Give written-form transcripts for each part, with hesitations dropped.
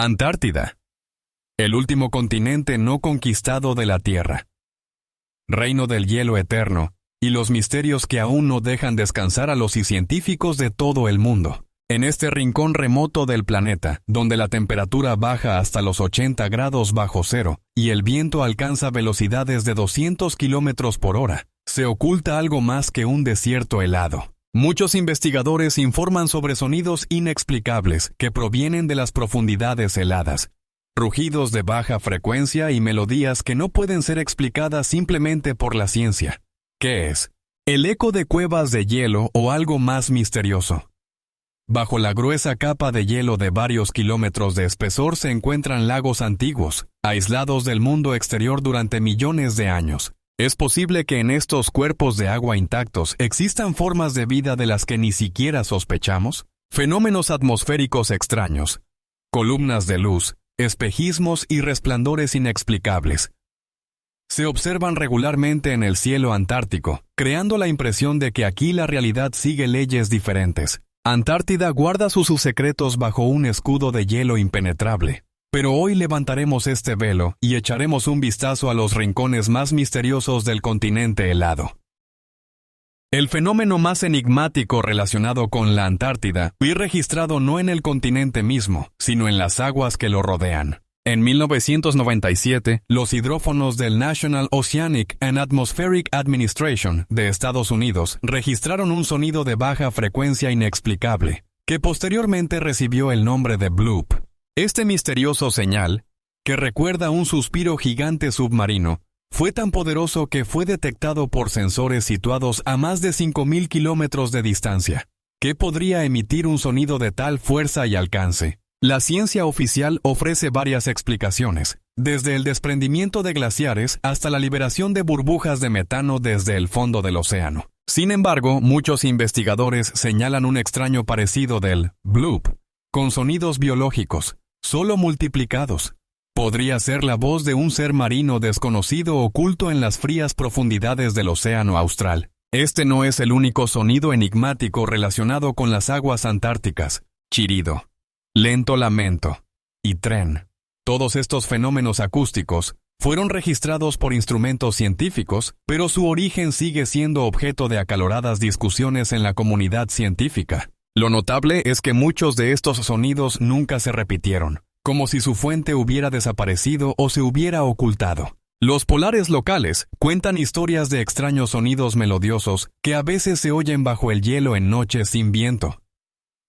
Antártida. El último continente no conquistado de la Tierra. Reino del hielo eterno, y los misterios que aún no dejan descansar a los científicos de todo el mundo. En este rincón remoto del planeta, donde la temperatura baja hasta los 80 grados bajo cero, y el viento alcanza velocidades de 200 kilómetros por hora, se oculta algo más que un desierto helado. Muchos investigadores informan sobre sonidos inexplicables que provienen de las profundidades heladas. Rugidos de baja frecuencia y melodías que no pueden ser explicadas simplemente por la ciencia. ¿Qué es? ¿El eco de cuevas de hielo o algo más misterioso? Bajo la gruesa capa de hielo de varios kilómetros de espesor se encuentran lagos antiguos, aislados del mundo exterior durante millones de años. ¿Es posible que en estos cuerpos de agua intactos existan formas de vida de las que ni siquiera sospechamos? Fenómenos atmosféricos extraños, columnas de luz, espejismos y resplandores inexplicables se observan regularmente en el cielo antártico, creando la impresión de que aquí la realidad sigue leyes diferentes. Antártida guarda sus secretos bajo un escudo de hielo impenetrable. Pero hoy levantaremos este velo y echaremos un vistazo a los rincones más misteriosos del continente helado. El fenómeno más enigmático relacionado con la Antártida fue registrado no en el continente mismo, sino en las aguas que lo rodean. En 1997, los hidrófonos del National Oceanic and Atmospheric Administration de Estados Unidos registraron un sonido de baja frecuencia inexplicable, que posteriormente recibió el nombre de bloop. Este misterioso señal, que recuerda un suspiro gigante submarino, fue tan poderoso que fue detectado por sensores situados a más de 5.000 kilómetros de distancia. ¿Qué podría emitir un sonido de tal fuerza y alcance? La ciencia oficial ofrece varias explicaciones, desde el desprendimiento de glaciares hasta la liberación de burbujas de metano desde el fondo del océano. Sin embargo, muchos investigadores señalan un extraño parecido del bloop, con sonidos biológicos, solo multiplicados. Podría ser la voz de un ser marino desconocido oculto en las frías profundidades del océano austral. Este no es el único sonido enigmático relacionado con las aguas antárticas. Chirido, lento lamento y tren. Todos estos fenómenos acústicos fueron registrados por instrumentos científicos, pero su origen sigue siendo objeto de acaloradas discusiones en la comunidad científica. Lo notable es que muchos de estos sonidos nunca se repitieron, como si su fuente hubiera desaparecido o se hubiera ocultado. Los polares locales cuentan historias de extraños sonidos melodiosos que a veces se oyen bajo el hielo en noches sin viento.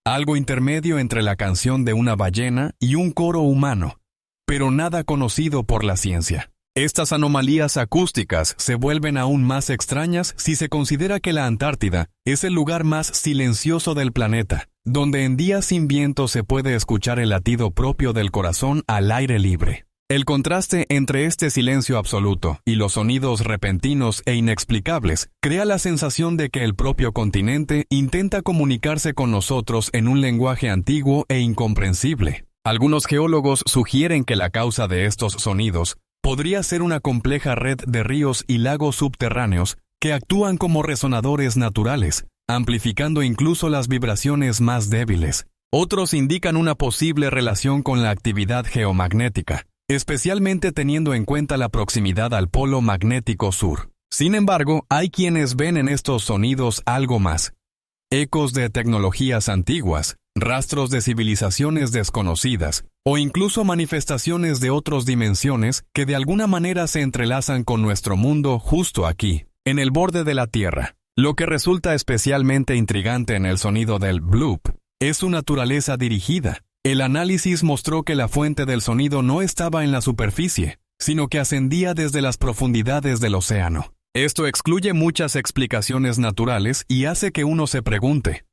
Algo intermedio entre la canción de una ballena y un coro humano, pero nada conocido por la ciencia. Estas anomalías acústicas se vuelven aún más extrañas si se considera que la Antártida es el lugar más silencioso del planeta, donde en días sin viento se puede escuchar el latido propio del corazón al aire libre. El contraste entre este silencio absoluto y los sonidos repentinos e inexplicables crea la sensación de que el propio continente intenta comunicarse con nosotros en un lenguaje antiguo e incomprensible. Algunos geólogos sugieren que la causa de estos sonidos podría ser una compleja red de ríos y lagos subterráneos que actúan como resonadores naturales, amplificando incluso las vibraciones más débiles. Otros indican una posible relación con la actividad geomagnética, especialmente teniendo en cuenta la proximidad al polo magnético sur. Sin embargo, hay quienes ven en estos sonidos algo más. Ecos de tecnologías antiguas, rastros de civilizaciones desconocidas, o incluso manifestaciones de otras dimensiones que de alguna manera se entrelazan con nuestro mundo justo aquí, en el borde de la Tierra. Lo que resulta especialmente intrigante en el sonido del bloop es su naturaleza dirigida. El análisis mostró que la fuente del sonido no estaba en la superficie, sino que ascendía desde las profundidades del océano. Esto excluye muchas explicaciones naturales y hace que uno se pregunte,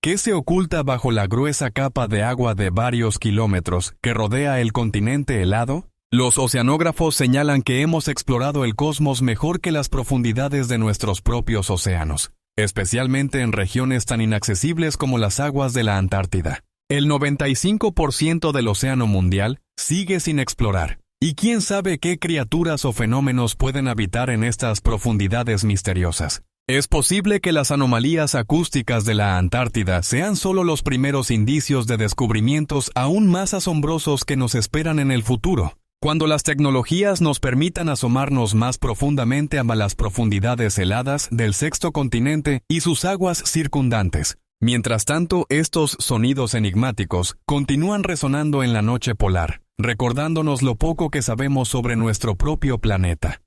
¿qué se oculta bajo la gruesa capa de agua de varios kilómetros que rodea el continente helado? Los oceanógrafos señalan que hemos explorado el cosmos mejor que las profundidades de nuestros propios océanos, especialmente en regiones tan inaccesibles como las aguas de la Antártida. El 95% del océano mundial sigue sin explorar, y quién sabe qué criaturas o fenómenos pueden habitar en estas profundidades misteriosas. Es posible que las anomalías acústicas de la Antártida sean solo los primeros indicios de descubrimientos aún más asombrosos que nos esperan en el futuro, cuando las tecnologías nos permitan asomarnos más profundamente a las profundidades heladas del sexto continente y sus aguas circundantes. Mientras tanto, estos sonidos enigmáticos continúan resonando en la noche polar, recordándonos lo poco que sabemos sobre nuestro propio planeta.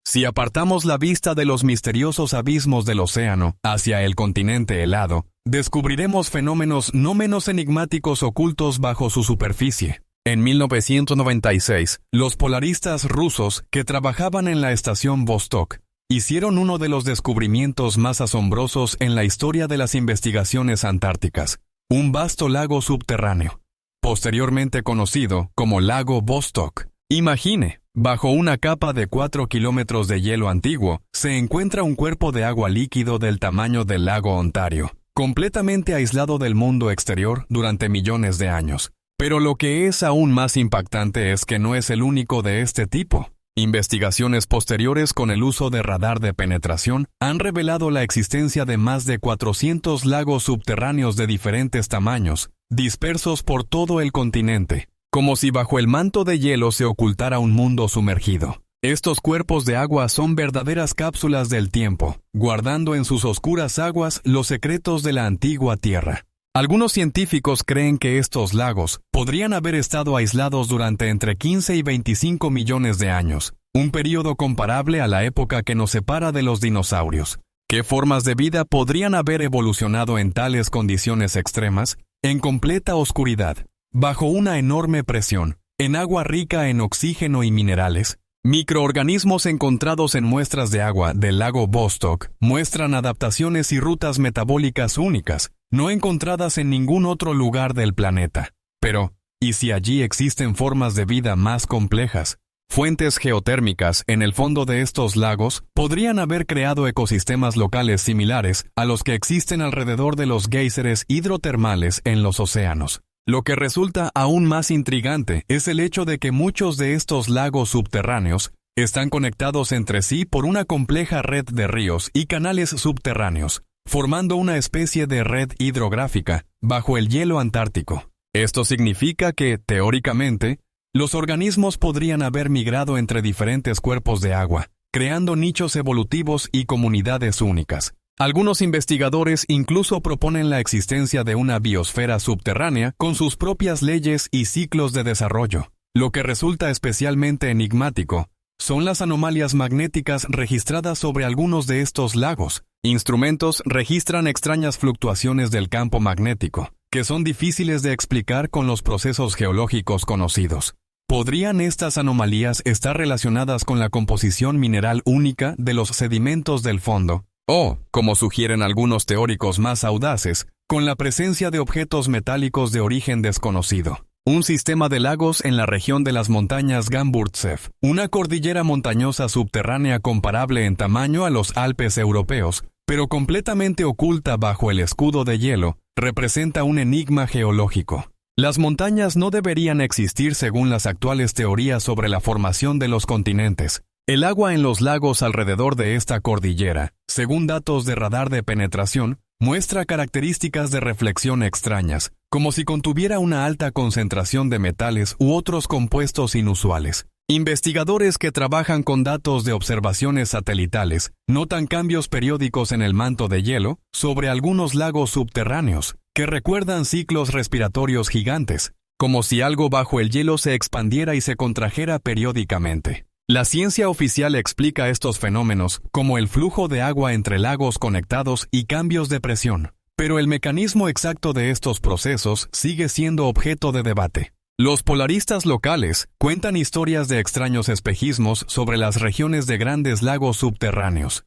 Si apartamos la vista de los misteriosos abismos del océano hacia el continente helado, descubriremos fenómenos no menos enigmáticos ocultos bajo su superficie. En 1996, los polaristas rusos que trabajaban en la estación Vostok hicieron uno de los descubrimientos más asombrosos en la historia de las investigaciones antárticas: un vasto lago subterráneo, posteriormente conocido como lago Vostok. Imagine, bajo una capa de 4 kilómetros de hielo antiguo, se encuentra un cuerpo de agua líquido del tamaño del lago Ontario, completamente aislado del mundo exterior durante millones de años. Pero lo que es aún más impactante es que no es el único de este tipo. Investigaciones posteriores con el uso de radar de penetración han revelado la existencia de más de 400 lagos subterráneos de diferentes tamaños, dispersos por todo el continente, como si bajo el manto de hielo se ocultara un mundo sumergido. Estos cuerpos de agua son verdaderas cápsulas del tiempo, guardando en sus oscuras aguas los secretos de la antigua Tierra. Algunos científicos creen que estos lagos podrían haber estado aislados durante entre 15 y 25 millones de años, un período comparable a la época que nos separa de los dinosaurios. ¿Qué formas de vida podrían haber evolucionado en tales condiciones extremas, en completa oscuridad, bajo una enorme presión, en agua rica en oxígeno y minerales? Microorganismos encontrados en muestras de agua del lago Vostok muestran adaptaciones y rutas metabólicas únicas, no encontradas en ningún otro lugar del planeta. Pero, ¿y si allí existen formas de vida más complejas? Fuentes geotérmicas en el fondo de estos lagos podrían haber creado ecosistemas locales similares a los que existen alrededor de los géiseres hidrotermales en los océanos. Lo que resulta aún más intrigante es el hecho de que muchos de estos lagos subterráneos están conectados entre sí por una compleja red de ríos y canales subterráneos, formando una especie de red hidrográfica bajo el hielo antártico. Esto significa que, teóricamente, los organismos podrían haber migrado entre diferentes cuerpos de agua, creando nichos evolutivos y comunidades únicas. Algunos investigadores incluso proponen la existencia de una biosfera subterránea con sus propias leyes y ciclos de desarrollo. Lo que resulta especialmente enigmático son las anomalías magnéticas registradas sobre algunos de estos lagos. Instrumentos registran extrañas fluctuaciones del campo magnético, que son difíciles de explicar con los procesos geológicos conocidos. ¿Podrían estas anomalías estar relacionadas con la composición mineral única de los sedimentos del fondo? O, como sugieren algunos teóricos más audaces, con la presencia de objetos metálicos de origen desconocido. Un sistema de lagos en la región de las montañas Gamburtsev, una cordillera montañosa subterránea comparable en tamaño a los Alpes europeos, pero completamente oculta bajo el escudo de hielo, representa un enigma geológico. Las montañas no deberían existir según las actuales teorías sobre la formación de los continentes. El agua en los lagos alrededor de esta cordillera, según datos de radar de penetración, muestra características de reflexión extrañas, como si contuviera una alta concentración de metales u otros compuestos inusuales. Investigadores que trabajan con datos de observaciones satelitales notan cambios periódicos en el manto de hielo sobre algunos lagos subterráneos, que recuerdan ciclos respiratorios gigantes, como si algo bajo el hielo se expandiera y se contrajera periódicamente. La ciencia oficial explica estos fenómenos como el flujo de agua entre lagos conectados y cambios de presión, pero el mecanismo exacto de estos procesos sigue siendo objeto de debate. Los polaristas locales cuentan historias de extraños espejismos sobre las regiones de grandes lagos subterráneos.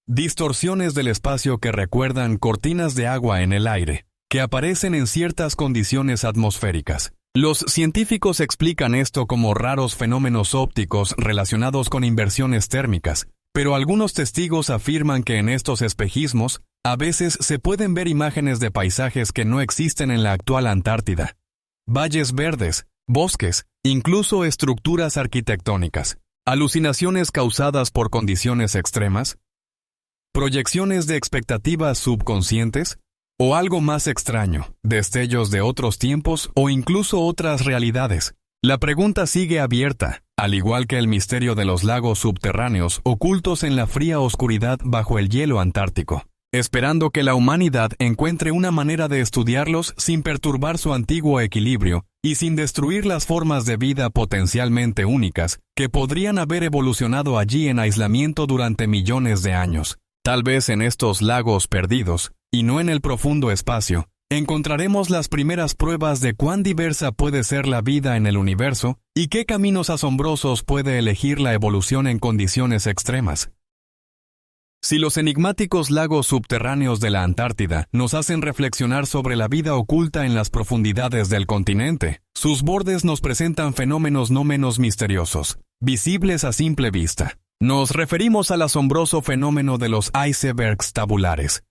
Distorsiones del espacio que recuerdan cortinas de agua en el aire, que aparecen en ciertas condiciones atmosféricas. Los científicos explican esto como raros fenómenos ópticos relacionados con inversiones térmicas, pero algunos testigos afirman que en estos espejismos, a veces se pueden ver imágenes de paisajes que no existen en la actual Antártida. Valles verdes, bosques, incluso estructuras arquitectónicas. ¿Alucinaciones causadas por condiciones extremas? proyecciones de expectativas subconscientes, o algo más extraño, destellos de otros tiempos o incluso otras realidades. La pregunta sigue abierta, al igual que el misterio de los lagos subterráneos ocultos en la fría oscuridad bajo el hielo antártico, esperando que la humanidad encuentre una manera de estudiarlos sin perturbar su antiguo equilibrio y sin destruir las formas de vida potencialmente únicas que podrían haber evolucionado allí en aislamiento durante millones de años. Tal vez en estos lagos perdidos, y no en el profundo espacio, encontraremos las primeras pruebas de cuán diversa puede ser la vida en el universo y qué caminos asombrosos puede elegir la evolución en condiciones extremas. Si los enigmáticos lagos subterráneos de la Antártida nos hacen reflexionar sobre la vida oculta en las profundidades del continente, sus bordes nos presentan fenómenos no menos misteriosos, visibles a simple vista. Nos referimos al asombroso fenómeno de los icebergs tabulares.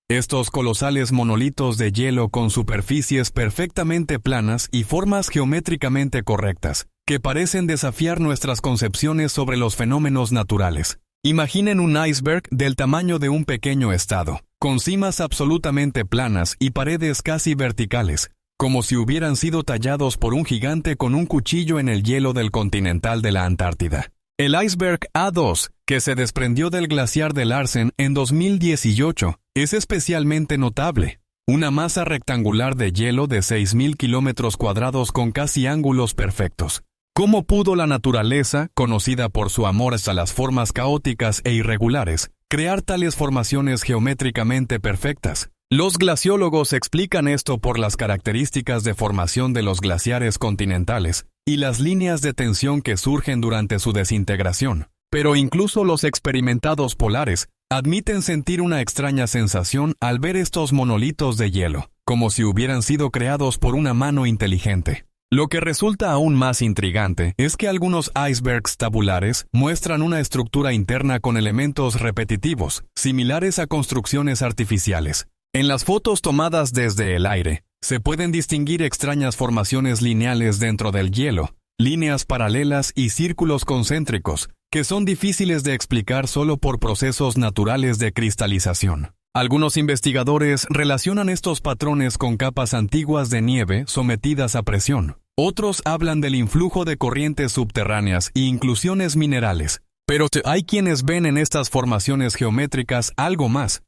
Estos colosales monolitos de hielo con superficies perfectamente planas y formas geométricamente correctas, que parecen desafiar nuestras concepciones sobre los fenómenos naturales. Imaginen un iceberg del tamaño de un pequeño estado, con cimas absolutamente planas y paredes casi verticales, como si hubieran sido tallados por un gigante con un cuchillo en el hielo del continental de la Antártida. El iceberg A2, que se desprendió del glaciar de Larsen en 2018, es especialmente notable. Una masa rectangular de hielo de 6.000 kilómetros cuadrados con casi ángulos perfectos. ¿Cómo pudo la naturaleza, conocida por su amor hacia las formas caóticas e irregulares, crear tales formaciones geométricamente perfectas? Los glaciólogos explican esto por las características de formación de los glaciares continentales y las líneas de tensión que surgen durante su desintegración. Pero incluso los experimentados polares admiten sentir una extraña sensación al ver estos monolitos de hielo, como si hubieran sido creados por una mano inteligente. Lo que resulta aún más intrigante es que algunos icebergs tabulares muestran una estructura interna con elementos repetitivos, similares a construcciones artificiales. En las fotos tomadas desde el aire, se pueden distinguir extrañas formaciones lineales dentro del hielo, líneas paralelas y círculos concéntricos, que son difíciles de explicar solo por procesos naturales de cristalización. Algunos investigadores relacionan estos patrones con capas antiguas de nieve sometidas a presión. Otros hablan del influjo de corrientes subterráneas e inclusiones minerales. Pero hay quienes ven en estas formaciones geométricas algo más.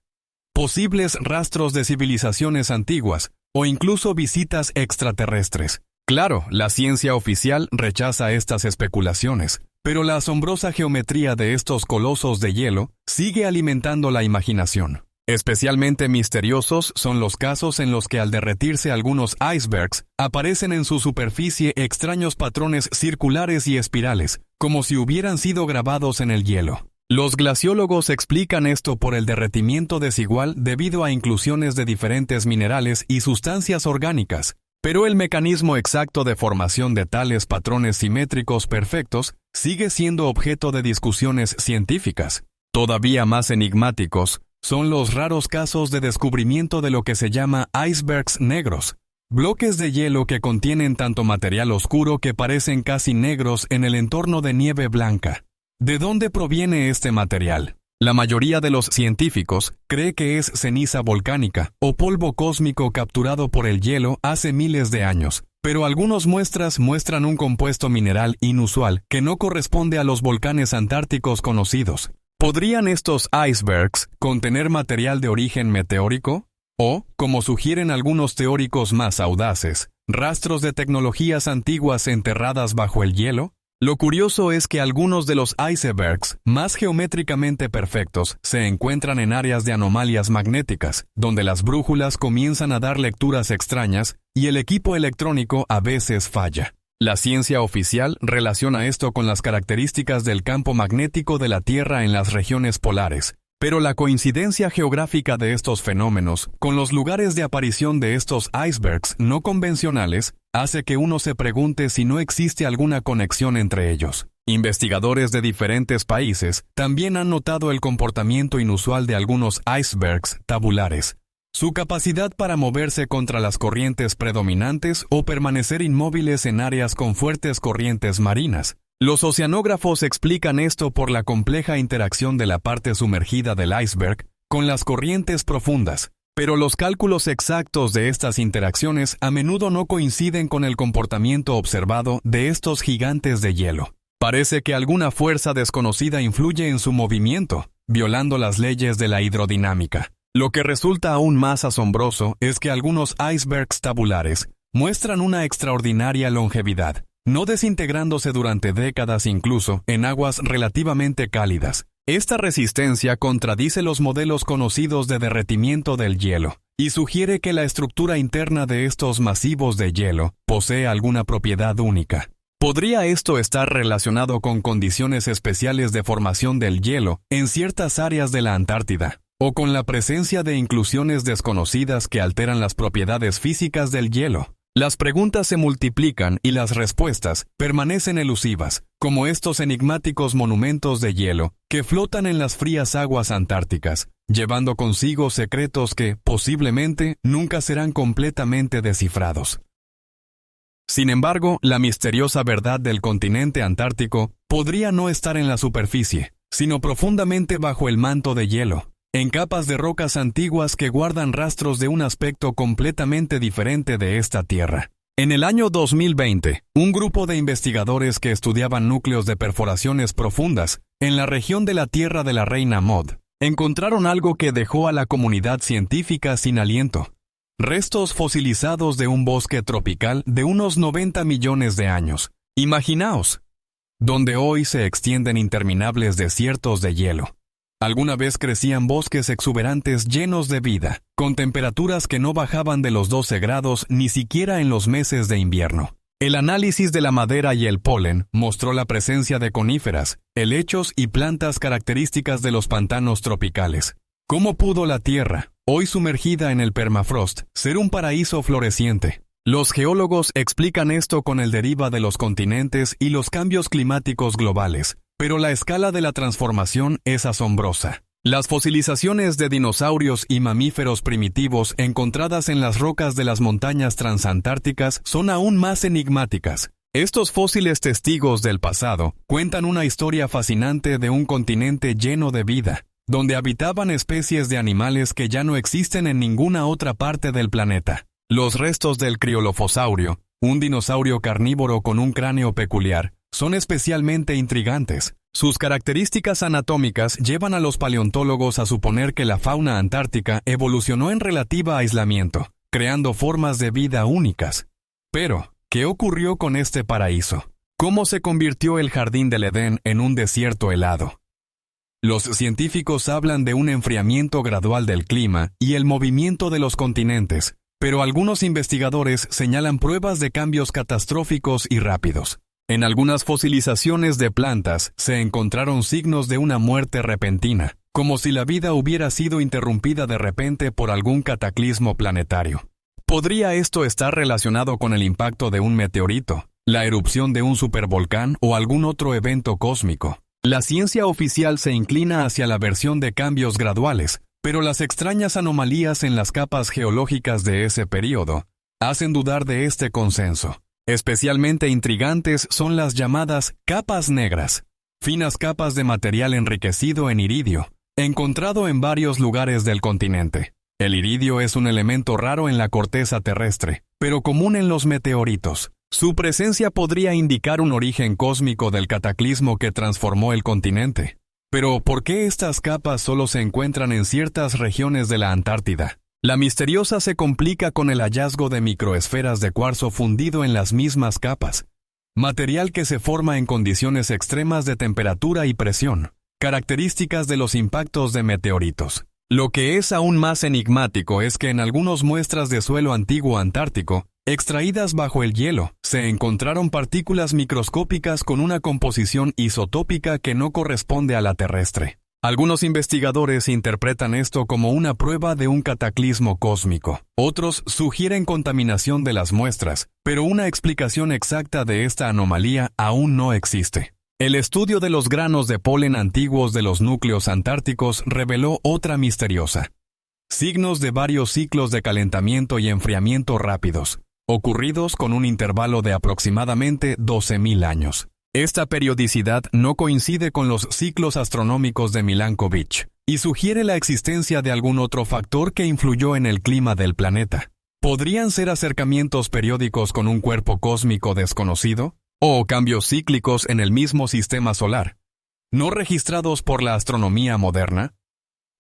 Posibles rastros de civilizaciones antiguas o incluso visitas extraterrestres. Claro, la ciencia oficial rechaza estas especulaciones, pero la asombrosa geometría de estos colosos de hielo sigue alimentando la imaginación. Especialmente misteriosos son los casos en los que al derretirse algunos icebergs, aparecen en su superficie extraños patrones circulares y espirales, como si hubieran sido grabados en el hielo. Los glaciólogos explican esto por el derretimiento desigual debido a inclusiones de diferentes minerales y sustancias orgánicas, pero el mecanismo exacto de formación de tales patrones simétricos perfectos sigue siendo objeto de discusiones científicas. Todavía más enigmáticos son los raros casos de descubrimiento de lo que se llama icebergs negros, bloques de hielo que contienen tanto material oscuro que parecen casi negros en el entorno de nieve blanca. ¿De dónde proviene este material? La mayoría de los científicos cree que es ceniza volcánica o polvo cósmico capturado por el hielo hace miles de años, pero algunas muestras muestran un compuesto mineral inusual que no corresponde a los volcanes antárticos conocidos. ¿Podrían estos icebergs contener material de origen meteórico? O, como sugieren algunos teóricos más audaces, rastros de tecnologías antiguas enterradas bajo el hielo? Lo curioso es que algunos de los icebergs más geométricamente perfectos se encuentran en áreas de anomalias magnéticas, donde las brújulas comienzan a dar lecturas extrañas y el equipo electrónico a veces falla. La ciencia oficial relaciona esto con las características del campo magnético de la Tierra en las regiones polares, pero la coincidencia geográfica de estos fenómenos con los lugares de aparición de estos icebergs no convencionales hace que uno se pregunte si no existe alguna conexión entre ellos. Investigadores de diferentes países también han notado el comportamiento inusual de algunos icebergs tabulares. Su capacidad para moverse contra las corrientes predominantes o permanecer inmóviles en áreas con fuertes corrientes marinas. Los oceanógrafos explican esto por la compleja interacción de la parte sumergida del iceberg con las corrientes profundas. Pero los cálculos exactos de estas interacciones a menudo no coinciden con el comportamiento observado de estos gigantes de hielo. Parece que alguna fuerza desconocida influye en su movimiento, violando las leyes de la hidrodinámica. Lo que resulta aún más asombroso es que algunos icebergs tabulares muestran una extraordinaria longevidad, no desintegrándose durante décadas incluso en aguas relativamente cálidas. Esta resistencia contradice los modelos conocidos de derretimiento del hielo y sugiere que la estructura interna de estos masivos de hielo posee alguna propiedad única. ¿Podría esto estar relacionado con condiciones especiales de formación del hielo en ciertas áreas de la Antártida, o con la presencia de inclusiones desconocidas que alteran las propiedades físicas del hielo? Las preguntas se multiplican y las respuestas permanecen elusivas, como estos enigmáticos monumentos de hielo que flotan en las frías aguas antárticas, llevando consigo secretos que, posiblemente, nunca serán completamente descifrados. Sin embargo, la misteriosa verdad del continente antártico podría no estar en la superficie, sino profundamente bajo el manto de hielo, en capas de rocas antiguas que guardan rastros de un aspecto completamente diferente de esta Tierra. En el año 2020, un grupo de investigadores que estudiaban núcleos de perforaciones profundas en la región de la Tierra de la Reina Maud encontraron algo que dejó a la comunidad científica sin aliento: restos fosilizados de un bosque tropical de unos 90 millones de años. Imaginaos, donde hoy se extienden interminables desiertos de hielo. Alguna vez crecían bosques exuberantes llenos de vida, con temperaturas que no bajaban de los 12 grados ni siquiera en los meses de invierno. El análisis de la madera y el polen mostró la presencia de coníferas, helechos y plantas características de los pantanos tropicales. ¿Cómo pudo la Tierra, hoy sumergida en el permafrost, ser un paraíso floreciente? Los geólogos explican esto con el deriva de los continentes y los cambios climáticos globales, pero la escala de la transformación es asombrosa. Las fosilizaciones de dinosaurios y mamíferos primitivos encontradas en las rocas de las montañas transantárticas son aún más enigmáticas. Estos fósiles testigos del pasado cuentan una historia fascinante de un continente lleno de vida, donde habitaban especies de animales que ya no existen en ninguna otra parte del planeta. Los restos del criolofosaurio, un dinosaurio carnívoro con un cráneo peculiar, son especialmente intrigantes. Sus características anatómicas llevan a los paleontólogos a suponer que la fauna antártica evolucionó en relativo aislamiento, creando formas de vida únicas. Pero, ¿qué ocurrió con este paraíso? ¿Cómo se convirtió el jardín del Edén en un desierto helado? Los científicos hablan de un enfriamiento gradual del clima y el movimiento de los continentes, pero algunos investigadores señalan pruebas de cambios catastróficos y rápidos. En algunas fosilizaciones de plantas se encontraron signos de una muerte repentina, como si la vida hubiera sido interrumpida de repente por algún cataclismo planetario. ¿Podría esto estar relacionado con el impacto de un meteorito, la erupción de un supervolcán o algún otro evento cósmico? La ciencia oficial se inclina hacia la versión de cambios graduales, pero las extrañas anomalías en las capas geológicas de ese período hacen dudar de este consenso. Especialmente intrigantes son las llamadas capas negras, finas capas de material enriquecido en iridio, encontrado en varios lugares del continente. El iridio es un elemento raro en la corteza terrestre, pero común en los meteoritos. Su presencia podría indicar un origen cósmico del cataclismo que transformó el continente. Pero, ¿por qué estas capas solo se encuentran en ciertas regiones de la Antártida? La misteriosa se complica con el hallazgo de microesferas de cuarzo fundido en las mismas capas, material que se forma en condiciones extremas de temperatura y presión, características de los impactos de meteoritos. Lo que es aún más enigmático es que en algunas muestras de suelo antiguo antártico, extraídas bajo el hielo, se encontraron partículas microscópicas con una composición isotópica que no corresponde a la terrestre. Algunos investigadores interpretan esto como una prueba de un cataclismo cósmico. Otros sugieren contaminación de las muestras, pero una explicación exacta de esta anomalía aún no existe. El estudio de los granos de polen antiguos de los núcleos antárticos reveló otra misteriosa: signos de varios ciclos de calentamiento y enfriamiento rápidos, ocurridos con un intervalo de aproximadamente 12.000 años. Esta periodicidad no coincide con los ciclos astronómicos de Milankovitch, y sugiere la existencia de algún otro factor que influyó en el clima del planeta. ¿Podrían ser acercamientos periódicos con un cuerpo cósmico desconocido? ¿O cambios cíclicos en el mismo sistema solar, no registrados por la astronomía moderna?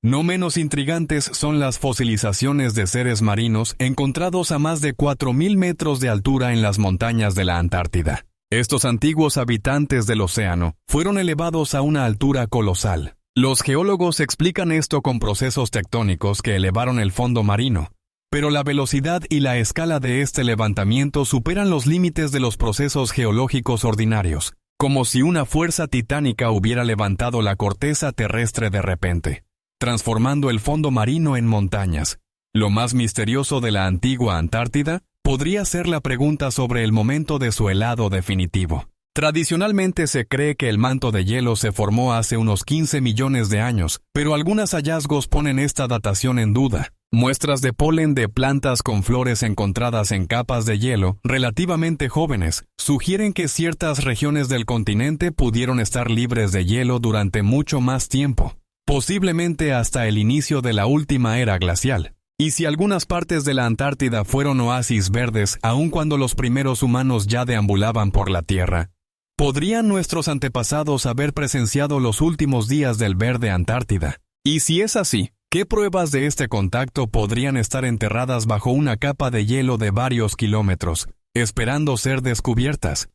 No menos intrigantes son las fosilizaciones de seres marinos encontrados a más de 4.000 metros de altura en las montañas de la Antártida. Estos antiguos habitantes del océano fueron elevados a una altura colosal. Los geólogos explican esto con procesos tectónicos que elevaron el fondo marino, pero la velocidad y la escala de este levantamiento superan los límites de los procesos geológicos ordinarios, como si una fuerza titánica hubiera levantado la corteza terrestre de repente, transformando el fondo marino en montañas. Lo más misterioso de la antigua Antártida podría ser la pregunta sobre el momento de su helado definitivo. Tradicionalmente se cree que el manto de hielo se formó hace unos 15 millones de años, pero algunos hallazgos ponen esta datación en duda. Muestras de polen de plantas con flores encontradas en capas de hielo relativamente jóvenes sugieren que ciertas regiones del continente pudieron estar libres de hielo durante mucho más tiempo, posiblemente hasta el inicio de la última era glacial. Y si algunas partes de la Antártida fueron oasis verdes aun cuando los primeros humanos ya deambulaban por la Tierra, ¿podrían nuestros antepasados haber presenciado los últimos días del verde Antártida? Y si es así, ¿qué pruebas de este contacto podrían estar enterradas bajo una capa de hielo de varios kilómetros, esperando ser descubiertas?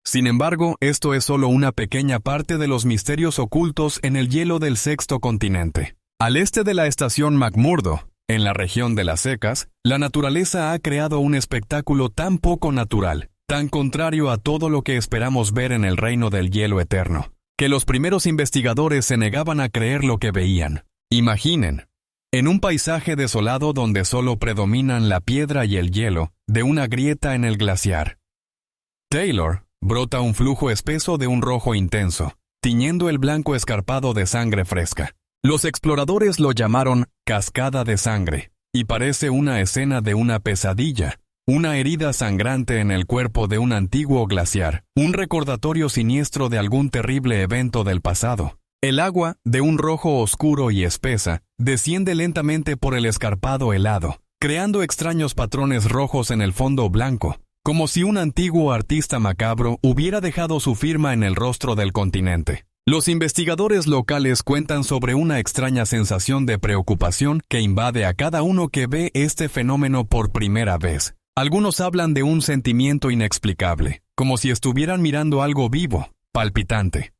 Sin embargo, esto es solo una pequeña parte de los misterios ocultos en el hielo del sexto continente. Al este de la estación McMurdo, en la región de las secas, la naturaleza ha creado un espectáculo tan poco natural, tan contrario a todo lo que esperamos ver en el reino del hielo eterno, que los primeros investigadores se negaban a creer lo que veían. Imaginen, en un paisaje desolado donde solo predominan la piedra y el hielo, de una grieta en el glaciar Taylor, brota un flujo espeso de un rojo intenso, tiñendo el blanco escarpado de sangre fresca. Los exploradores lo llamaron cascada de sangre, y parece una escena de una pesadilla, una herida sangrante en el cuerpo de un antiguo glaciar, un recordatorio siniestro de algún terrible evento del pasado. El agua, de un rojo oscuro y espesa, desciende lentamente por el escarpado helado, creando extraños patrones rojos en el fondo blanco, como si un antiguo artista macabro hubiera dejado su firma en el rostro del continente. Los investigadores locales cuentan sobre una extraña sensación de preocupación que invade a cada uno que ve este fenómeno por primera vez. Algunos hablan de un sentimiento inexplicable, como si estuvieran mirando algo vivo, palpitante,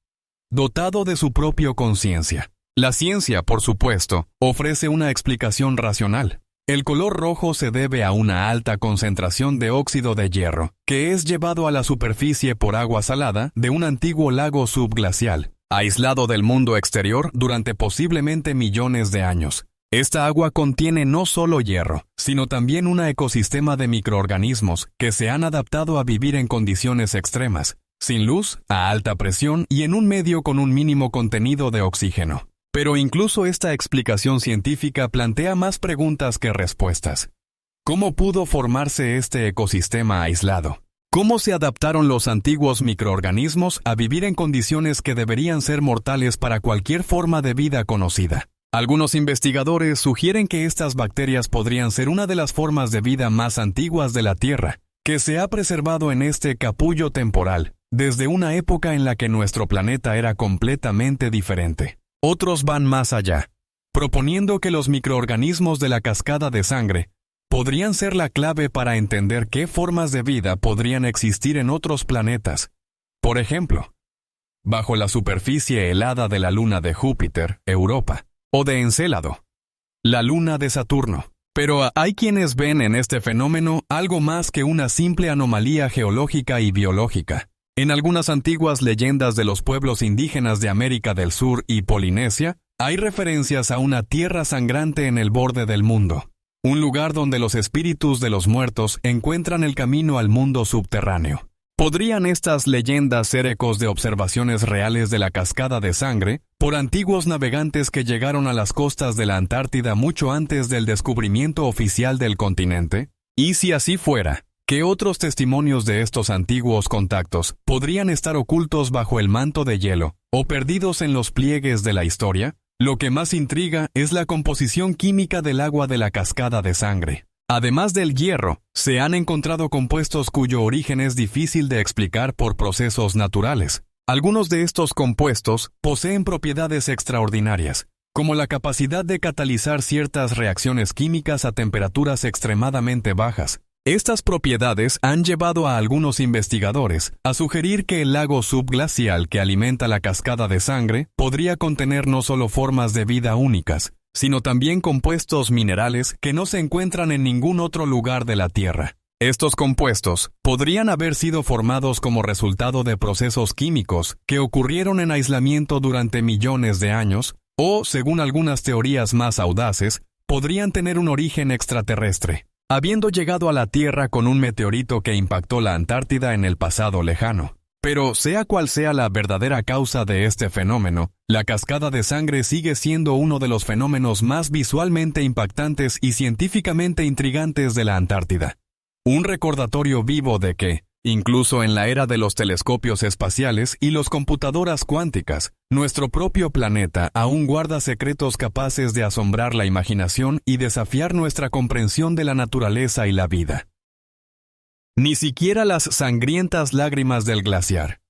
dotado de su propia conciencia. La ciencia, por supuesto, ofrece una explicación racional. El color rojo se debe a una alta concentración de óxido de hierro, que es llevado a la superficie por agua salada de un antiguo lago subglacial, aislado del mundo exterior durante posiblemente millones de años. Esta agua contiene no solo hierro, sino también un ecosistema de microorganismos que se han adaptado a vivir en condiciones extremas, sin luz, a alta presión y en un medio con un mínimo contenido de oxígeno. Pero incluso esta explicación científica plantea más preguntas que respuestas. ¿Cómo pudo formarse este ecosistema aislado? ¿Cómo se adaptaron los antiguos microorganismos a vivir en condiciones que deberían ser mortales para cualquier forma de vida conocida? Algunos investigadores sugieren que estas bacterias podrían ser una de las formas de vida más antiguas de la Tierra, que se ha preservado en este capullo temporal, desde una época en la que nuestro planeta era completamente diferente. Otros van más allá, proponiendo que los microorganismos de la cascada de sangre podrían ser la clave para entender qué formas de vida podrían existir en otros planetas. Por ejemplo, bajo la superficie helada de la luna de Júpiter, Europa, o de Encélado, la luna de Saturno. Pero hay quienes ven en este fenómeno algo más que una simple anomalía geológica y biológica. En algunas antiguas leyendas de los pueblos indígenas de América del Sur y Polinesia, hay referencias a una tierra sangrante en el borde del mundo, un lugar donde los espíritus de los muertos encuentran el camino al mundo subterráneo. ¿Podrían estas leyendas ser ecos de observaciones reales de la cascada de sangre por antiguos navegantes que llegaron a las costas de la Antártida mucho antes del descubrimiento oficial del continente? Y si así fuera, ¿qué otros testimonios de estos antiguos contactos podrían estar ocultos bajo el manto de hielo o perdidos en los pliegues de la historia? Lo que más intriga es la composición química del agua de la cascada de sangre. Además del hierro, se han encontrado compuestos cuyo origen es difícil de explicar por procesos naturales. Algunos de estos compuestos poseen propiedades extraordinarias, como la capacidad de catalizar ciertas reacciones químicas a temperaturas extremadamente bajas. Estas propiedades han llevado a algunos investigadores a sugerir que el lago subglacial que alimenta la cascada de sangre podría contener no solo formas de vida únicas, sino también compuestos minerales que no se encuentran en ningún otro lugar de la Tierra. Estos compuestos podrían haber sido formados como resultado de procesos químicos que ocurrieron en aislamiento durante millones de años, o, según algunas teorías más audaces, podrían tener un origen extraterrestre, habiendo llegado a la Tierra con un meteorito que impactó la Antártida en el pasado lejano. Pero sea cual sea la verdadera causa de este fenómeno, la cascada de sangre sigue siendo uno de los fenómenos más visualmente impactantes y científicamente intrigantes de la Antártida. Un recordatorio vivo de que, incluso en la era de los telescopios espaciales y las computadoras cuánticas, nuestro propio planeta aún guarda secretos capaces de asombrar la imaginación y desafiar nuestra comprensión de la naturaleza y la vida. Ni siquiera las sangrientas lágrimas del glaciar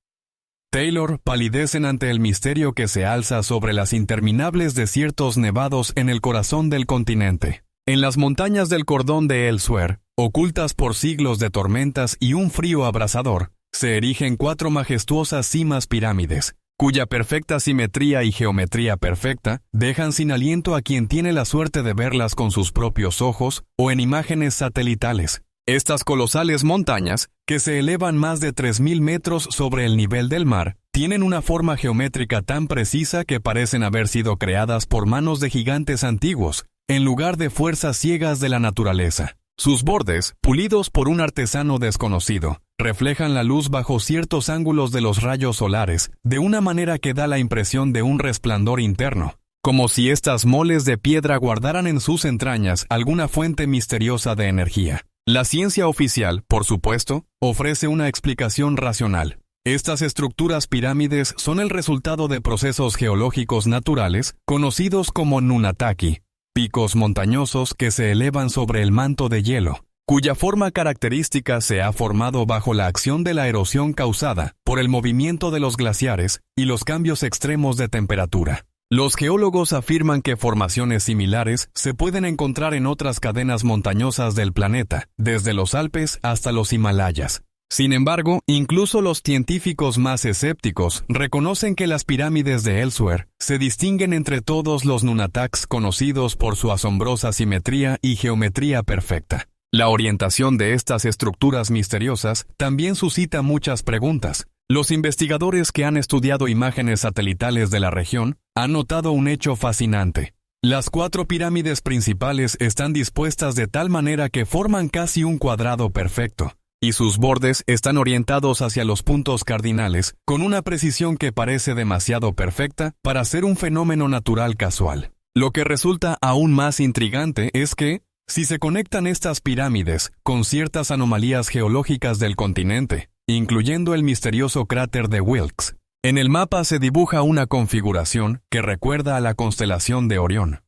Taylor palidecen ante el misterio que se alza sobre las interminables desiertos nevados en el corazón del continente. En las montañas del cordón de Ellsworth, ocultas por siglos de tormentas y un frío abrasador, se erigen 4 majestuosas cimas pirámides, cuya perfecta simetría y geometría perfecta dejan sin aliento a quien tiene la suerte de verlas con sus propios ojos o en imágenes satelitales. Estas colosales montañas, que se elevan más de 3.000 metros sobre el nivel del mar, tienen una forma geométrica tan precisa que parecen haber sido creadas por manos de gigantes antiguos, en lugar de fuerzas ciegas de la naturaleza. Sus bordes, pulidos por un artesano desconocido, reflejan la luz bajo ciertos ángulos de los rayos solares, de una manera que da la impresión de un resplandor interno, como si estas moles de piedra guardaran en sus entrañas alguna fuente misteriosa de energía. La ciencia oficial, por supuesto, ofrece una explicación racional. Estas estructuras pirámides son el resultado de procesos geológicos naturales conocidos como nunataki, picos montañosos que se elevan sobre el manto de hielo, cuya forma característica se ha formado bajo la acción de la erosión causada por el movimiento de los glaciares y los cambios extremos de temperatura. Los geólogos afirman que formaciones similares se pueden encontrar en otras cadenas montañosas del planeta, desde los Alpes hasta los Himalayas. Sin embargo, incluso los científicos más escépticos reconocen que las pirámides de Ellsworth se distinguen entre todos los nunataks conocidos por su asombrosa simetría y geometría perfecta. La orientación de estas estructuras misteriosas también suscita muchas preguntas. Los investigadores que han estudiado imágenes satelitales de la región han notado un hecho fascinante. Las 4 pirámides principales están dispuestas de tal manera que forman casi un cuadrado perfecto, y sus bordes están orientados hacia los puntos cardinales con una precisión que parece demasiado perfecta para ser un fenómeno natural casual. Lo que resulta aún más intrigante es que, si se conectan estas pirámides con ciertas anomalías geológicas del continente, incluyendo el misterioso cráter de Wilkes, en el mapa se dibuja una configuración que recuerda a la constelación de Orión.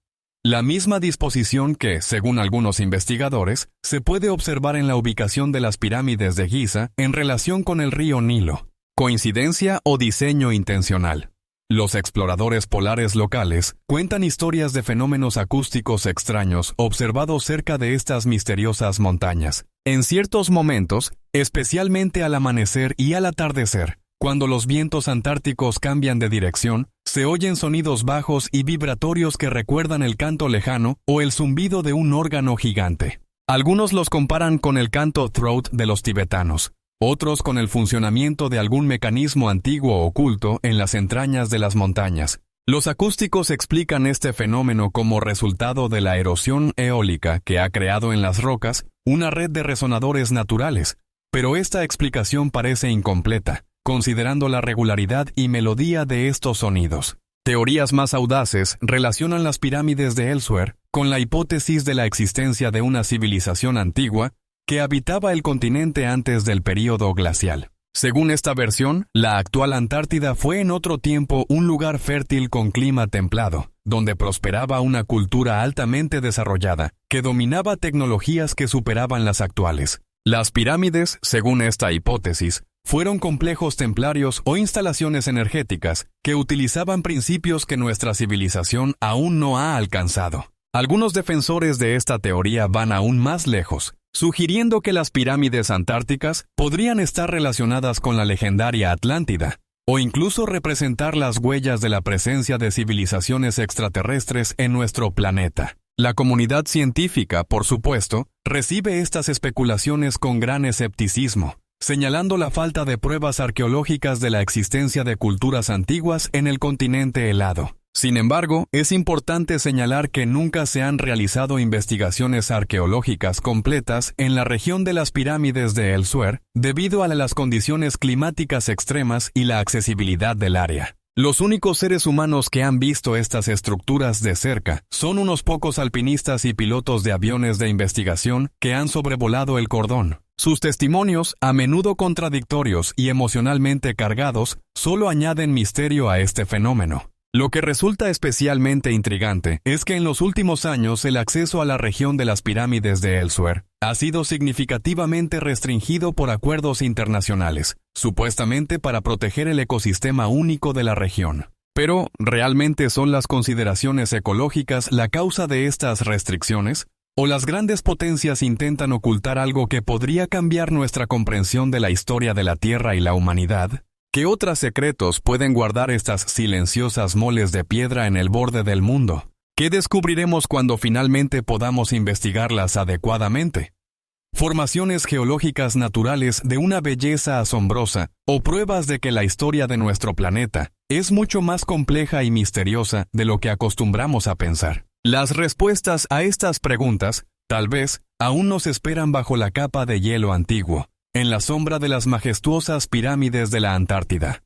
La misma disposición que, según algunos investigadores, se puede observar en la ubicación de las pirámides de Giza en relación con el río Nilo. ¿Coincidencia o diseño intencional? Los exploradores polares locales cuentan historias de fenómenos acústicos extraños observados cerca de estas misteriosas montañas. En ciertos momentos, especialmente al amanecer y al atardecer, cuando los vientos antárticos cambian de dirección, se oyen sonidos bajos y vibratorios que recuerdan el canto lejano o el zumbido de un órgano gigante. Algunos los comparan con el canto throat de los tibetanos, otros con el funcionamiento de algún mecanismo antiguo oculto en las entrañas de las montañas. Los acústicos explican este fenómeno como resultado de la erosión eólica que ha creado en las rocas una red de resonadores naturales, pero esta explicación parece incompleta, considerando la regularidad y melodía de estos sonidos. Teorías más audaces relacionan las pirámides de Ellsworth con la hipótesis de la existencia de una civilización antigua que habitaba el continente antes del período glacial. Según esta versión, la actual Antártida fue en otro tiempo un lugar fértil con clima templado, donde prosperaba una cultura altamente desarrollada, que dominaba tecnologías que superaban las actuales. Las pirámides, según esta hipótesis, fueron complejos templarios o instalaciones energéticas que utilizaban principios que nuestra civilización aún no ha alcanzado. Algunos defensores de esta teoría van aún más lejos, sugiriendo que las pirámides antárticas podrían estar relacionadas con la legendaria Atlántida, o incluso representar las huellas de la presencia de civilizaciones extraterrestres en nuestro planeta. La comunidad científica, por supuesto, recibe estas especulaciones con gran escepticismo, señalando la falta de pruebas arqueológicas de la existencia de culturas antiguas en el continente helado. Sin embargo, es importante señalar que nunca se han realizado investigaciones arqueológicas completas en la región de las pirámides de Elsewhere debido a las condiciones climáticas extremas y la accesibilidad del área. Los únicos seres humanos que han visto estas estructuras de cerca son unos pocos alpinistas y pilotos de aviones de investigación que han sobrevolado el cordón. Sus testimonios, a menudo contradictorios y emocionalmente cargados, solo añaden misterio a este fenómeno. Lo que resulta especialmente intrigante es que en los últimos años el acceso a la región de las pirámides de Elsewhere ha sido significativamente restringido por acuerdos internacionales, supuestamente para proteger el ecosistema único de la región. Pero, ¿realmente son las consideraciones ecológicas la causa de estas restricciones? ¿O las grandes potencias intentan ocultar algo que podría cambiar nuestra comprensión de la historia de la Tierra y la humanidad? ¿Qué otros secretos pueden guardar estas silenciosas moles de piedra en el borde del mundo? ¿Qué descubriremos cuando finalmente podamos investigarlas adecuadamente? Formaciones geológicas naturales de una belleza asombrosa o pruebas de que la historia de nuestro planeta es mucho más compleja y misteriosa de lo que acostumbramos a pensar. Las respuestas a estas preguntas, tal vez, aún nos esperan bajo la capa de hielo antiguo, en la sombra de las majestuosas pirámides de la Antártida.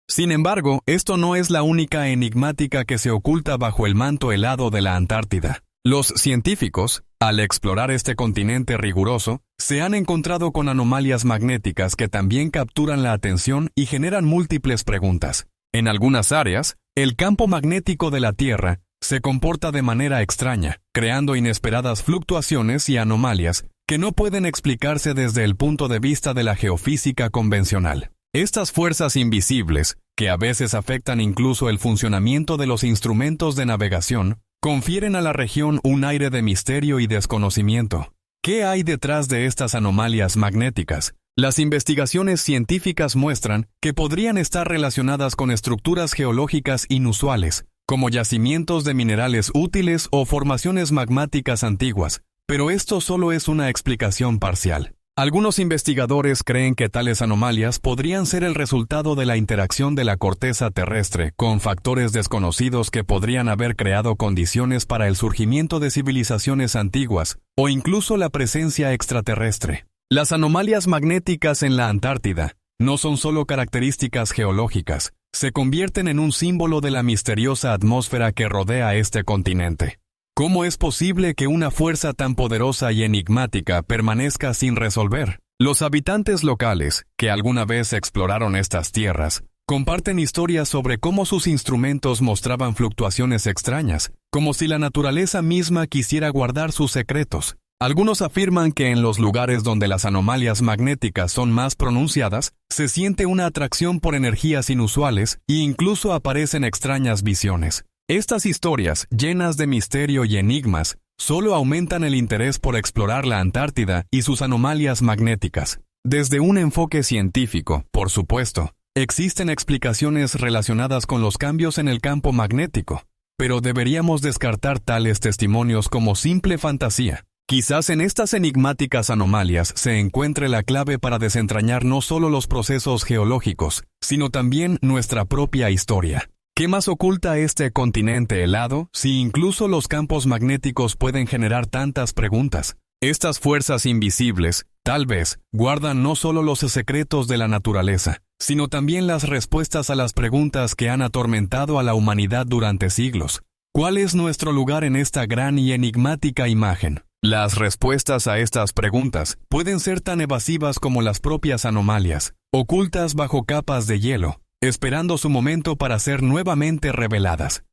Sin embargo, esto no es la única enigmática que se oculta bajo el manto helado de la Antártida. Los científicos, al explorar este continente riguroso, se han encontrado con anomalias magnéticas que también capturan la atención y generan múltiples preguntas. En algunas áreas, el campo magnético de la Tierra se comporta de manera extraña, creando inesperadas fluctuaciones y anomalias que no pueden explicarse desde el punto de vista de la geofísica convencional. Estas fuerzas invisibles, que a veces afectan incluso el funcionamiento de los instrumentos de navegación, confieren a la región un aire de misterio y desconocimiento. ¿Qué hay detrás de estas anomalias magnéticas? Las investigaciones científicas muestran que podrían estar relacionadas con estructuras geológicas inusuales, como yacimientos de minerales útiles o formaciones magmáticas antiguas, pero esto solo es una explicación parcial. Algunos investigadores creen que tales anomalias podrían ser el resultado de la interacción de la corteza terrestre con factores desconocidos que podrían haber creado condiciones para el surgimiento de civilizaciones antiguas o incluso la presencia extraterrestre. Las anomalias magnéticas en la Antártida no son solo características geológicas, se convierten en un símbolo de la misteriosa atmósfera que rodea este continente. ¿Cómo es posible que una fuerza tan poderosa y enigmática permanezca sin resolver? Los habitantes locales, que alguna vez exploraron estas tierras, comparten historias sobre cómo sus instrumentos mostraban fluctuaciones extrañas, como si la naturaleza misma quisiera guardar sus secretos. Algunos afirman que en los lugares donde las anomalias magnéticas son más pronunciadas, se siente una atracción por energías inusuales e incluso aparecen extrañas visiones. Estas historias, llenas de misterio y enigmas, solo aumentan el interés por explorar la Antártida y sus anomalias magnéticas. Desde un enfoque científico, por supuesto, existen explicaciones relacionadas con los cambios en el campo magnético, pero deberíamos descartar tales testimonios como simple fantasía. Quizás en estas enigmáticas anomalias se encuentre la clave para desentrañar no solo los procesos geológicos, sino también nuestra propia historia. ¿Qué más oculta este continente helado si incluso los campos magnéticos pueden generar tantas preguntas? Estas fuerzas invisibles, tal vez, guardan no solo los secretos de la naturaleza, sino también las respuestas a las preguntas que han atormentado a la humanidad durante siglos. ¿Cuál es nuestro lugar en esta gran y enigmática imagen? Las respuestas a estas preguntas pueden ser tan evasivas como las propias anomalias, ocultas bajo capas de hielo, esperando su momento para ser nuevamente reveladas.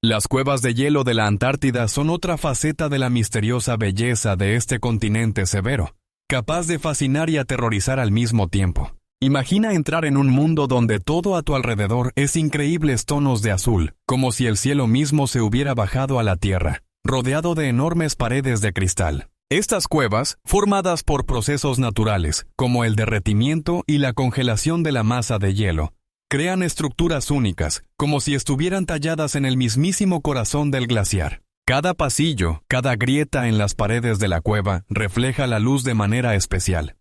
Las cuevas de hielo de la Antártida son otra faceta de la misteriosa belleza de este continente severo, capaz de fascinar y aterrorizar al mismo tiempo. Imagina entrar en un mundo donde todo a tu alrededor es increíbles tonos de azul, como si el cielo mismo se hubiera bajado a la tierra, rodeado de enormes paredes de cristal. Estas cuevas, formadas por procesos naturales, como el derretimiento y la congelación de la masa de hielo, crean estructuras únicas, como si estuvieran talladas en el mismísimo corazón del glaciar. Cada pasillo, cada grieta en las paredes de la cueva refleja la luz de manera especial,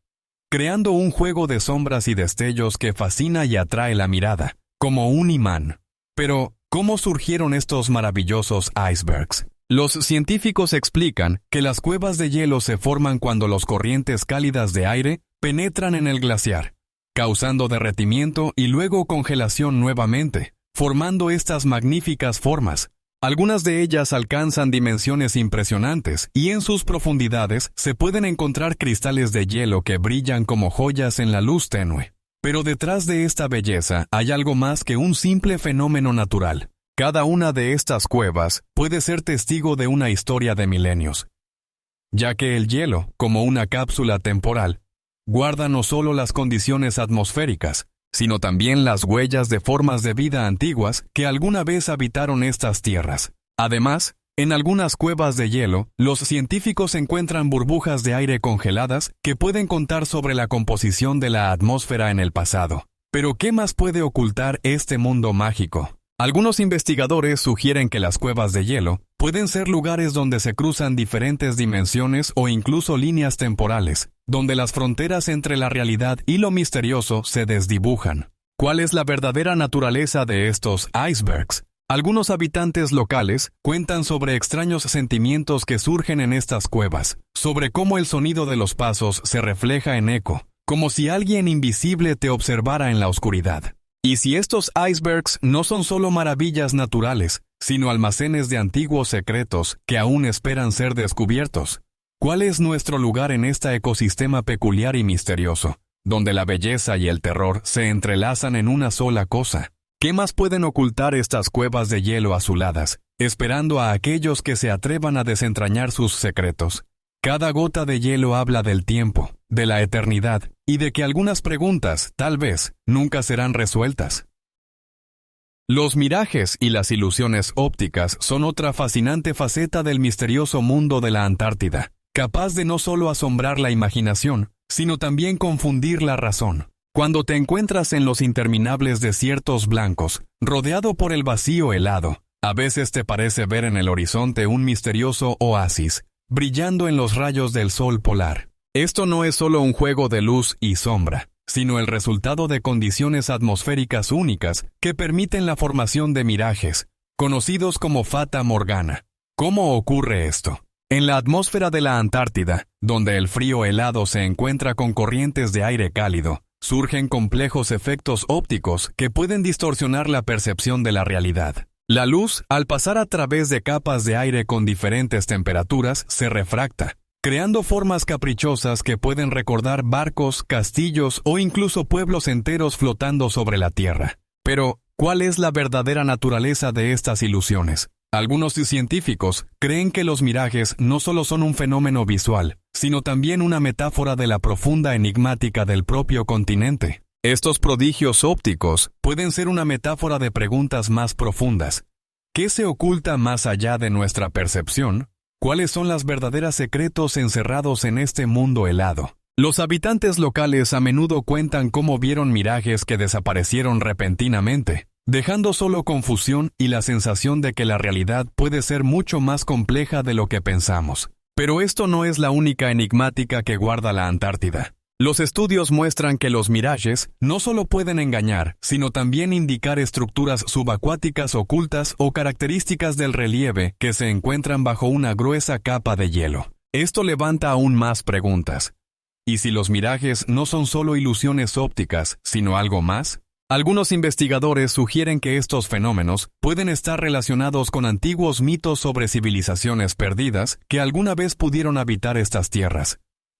creando un juego de sombras y destellos que fascina y atrae la mirada, como un imán. Pero, ¿cómo surgieron estos maravillosos icebergs? Los científicos explican que las cuevas de hielo se forman cuando las corrientes cálidas de aire penetran en el glaciar, causando derretimiento y luego congelación nuevamente, formando estas magníficas formas. Algunas de ellas alcanzan dimensiones impresionantes y en sus profundidades se pueden encontrar cristales de hielo que brillan como joyas en la luz tenue. Pero detrás de esta belleza hay algo más que un simple fenómeno natural. Cada una de estas cuevas puede ser testigo de una historia de milenios, ya que el hielo, como una cápsula temporal, guarda no solo las condiciones atmosféricas, sino también las huellas de formas de vida antiguas que alguna vez habitaron estas tierras. Además, en algunas cuevas de hielo, los científicos encuentran burbujas de aire congeladas que pueden contar sobre la composición de la atmósfera en el pasado. Pero ¿qué más puede ocultar este mundo mágico? Algunos investigadores sugieren que las cuevas de hielo pueden ser lugares donde se cruzan diferentes dimensiones o incluso líneas temporales, donde las fronteras entre la realidad y lo misterioso se desdibujan. ¿Cuál es la verdadera naturaleza de estos icebergs? Algunos habitantes locales cuentan sobre extraños sentimientos que surgen en estas cuevas, sobre cómo el sonido de los pasos se refleja en eco, como si alguien invisible te observara en la oscuridad. Y si estos icebergs no son solo maravillas naturales, sino almacenes de antiguos secretos que aún esperan ser descubiertos, ¿cuál es nuestro lugar en este ecosistema peculiar y misterioso, donde la belleza y el terror se entrelazan en una sola cosa? ¿Qué más pueden ocultar estas cuevas de hielo azuladas, esperando a aquellos que se atrevan a desentrañar sus secretos? Cada gota de hielo habla del tiempo, de la eternidad, y de que algunas preguntas, tal vez, nunca serán resueltas. Los mirajes y las ilusiones ópticas son otra fascinante faceta del misterioso mundo de la Antártida, capaz de no solo asombrar la imaginación, sino también confundir la razón. Cuando te encuentras en los interminables desiertos blancos, rodeado por el vacío helado, a veces te parece ver en el horizonte un misterioso oasis, brillando en los rayos del sol polar. Esto no es solo un juego de luz y sombra, sino el resultado de condiciones atmosféricas únicas que permiten la formación de mirajes, conocidos como Fata Morgana. ¿Cómo ocurre esto? En la atmósfera de la Antártida, donde el frío helado se encuentra con corrientes de aire cálido, surgen complejos efectos ópticos que pueden distorsionar la percepción de la realidad. La luz, al pasar a través de capas de aire con diferentes temperaturas, se refracta, creando formas caprichosas que pueden recordar barcos, castillos o incluso pueblos enteros flotando sobre la Tierra. Pero, ¿cuál es la verdadera naturaleza de estas ilusiones? Algunos científicos creen que los mirajes no solo son un fenómeno visual, sino también una metáfora de la profunda enigmática del propio continente. Estos prodigios ópticos pueden ser una metáfora de preguntas más profundas. ¿Qué se oculta más allá de nuestra percepción? ¿Cuáles son los verdaderos secretos encerrados en este mundo helado? Los habitantes locales a menudo cuentan cómo vieron mirajes que desaparecieron repentinamente, dejando solo confusión y la sensación de que la realidad puede ser mucho más compleja de lo que pensamos. Pero esto no es la única enigmática que guarda la Antártida. Los estudios muestran que los mirajes no solo pueden engañar, sino también indicar estructuras subacuáticas ocultas o características del relieve que se encuentran bajo una gruesa capa de hielo. Esto levanta aún más preguntas. ¿Y si los mirajes no son solo ilusiones ópticas, sino algo más? Algunos investigadores sugieren que estos fenómenos pueden estar relacionados con antiguos mitos sobre civilizaciones perdidas que alguna vez pudieron habitar estas tierras.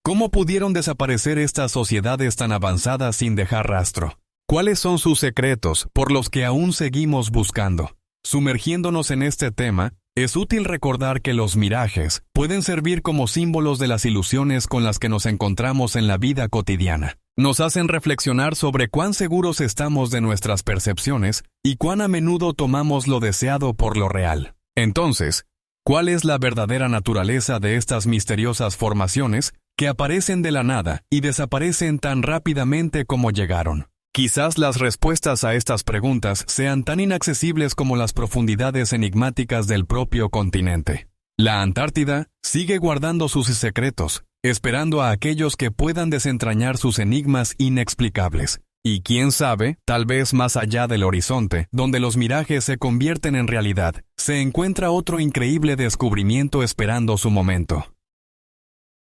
¿Cómo pudieron desaparecer estas sociedades tan avanzadas sin dejar rastro? ¿Cuáles son sus secretos por los que aún seguimos buscando? Sumergiéndonos en este tema, es útil recordar que los mirajes pueden servir como símbolos de las ilusiones con las que nos encontramos en la vida cotidiana. Nos hacen reflexionar sobre cuán seguros estamos de nuestras percepciones y cuán a menudo tomamos lo deseado por lo real. Entonces, ¿cuál es la verdadera naturaleza de estas misteriosas formaciones que aparecen de la nada y desaparecen tan rápidamente como llegaron? Quizás las respuestas a estas preguntas sean tan inaccesibles como las profundidades enigmáticas del propio continente. La Antártida sigue guardando sus secretos, esperando a aquellos que puedan desentrañar sus enigmas inexplicables. Y quién sabe, tal vez más allá del horizonte, donde los mirajes se convierten en realidad, se encuentra otro increíble descubrimiento esperando su momento.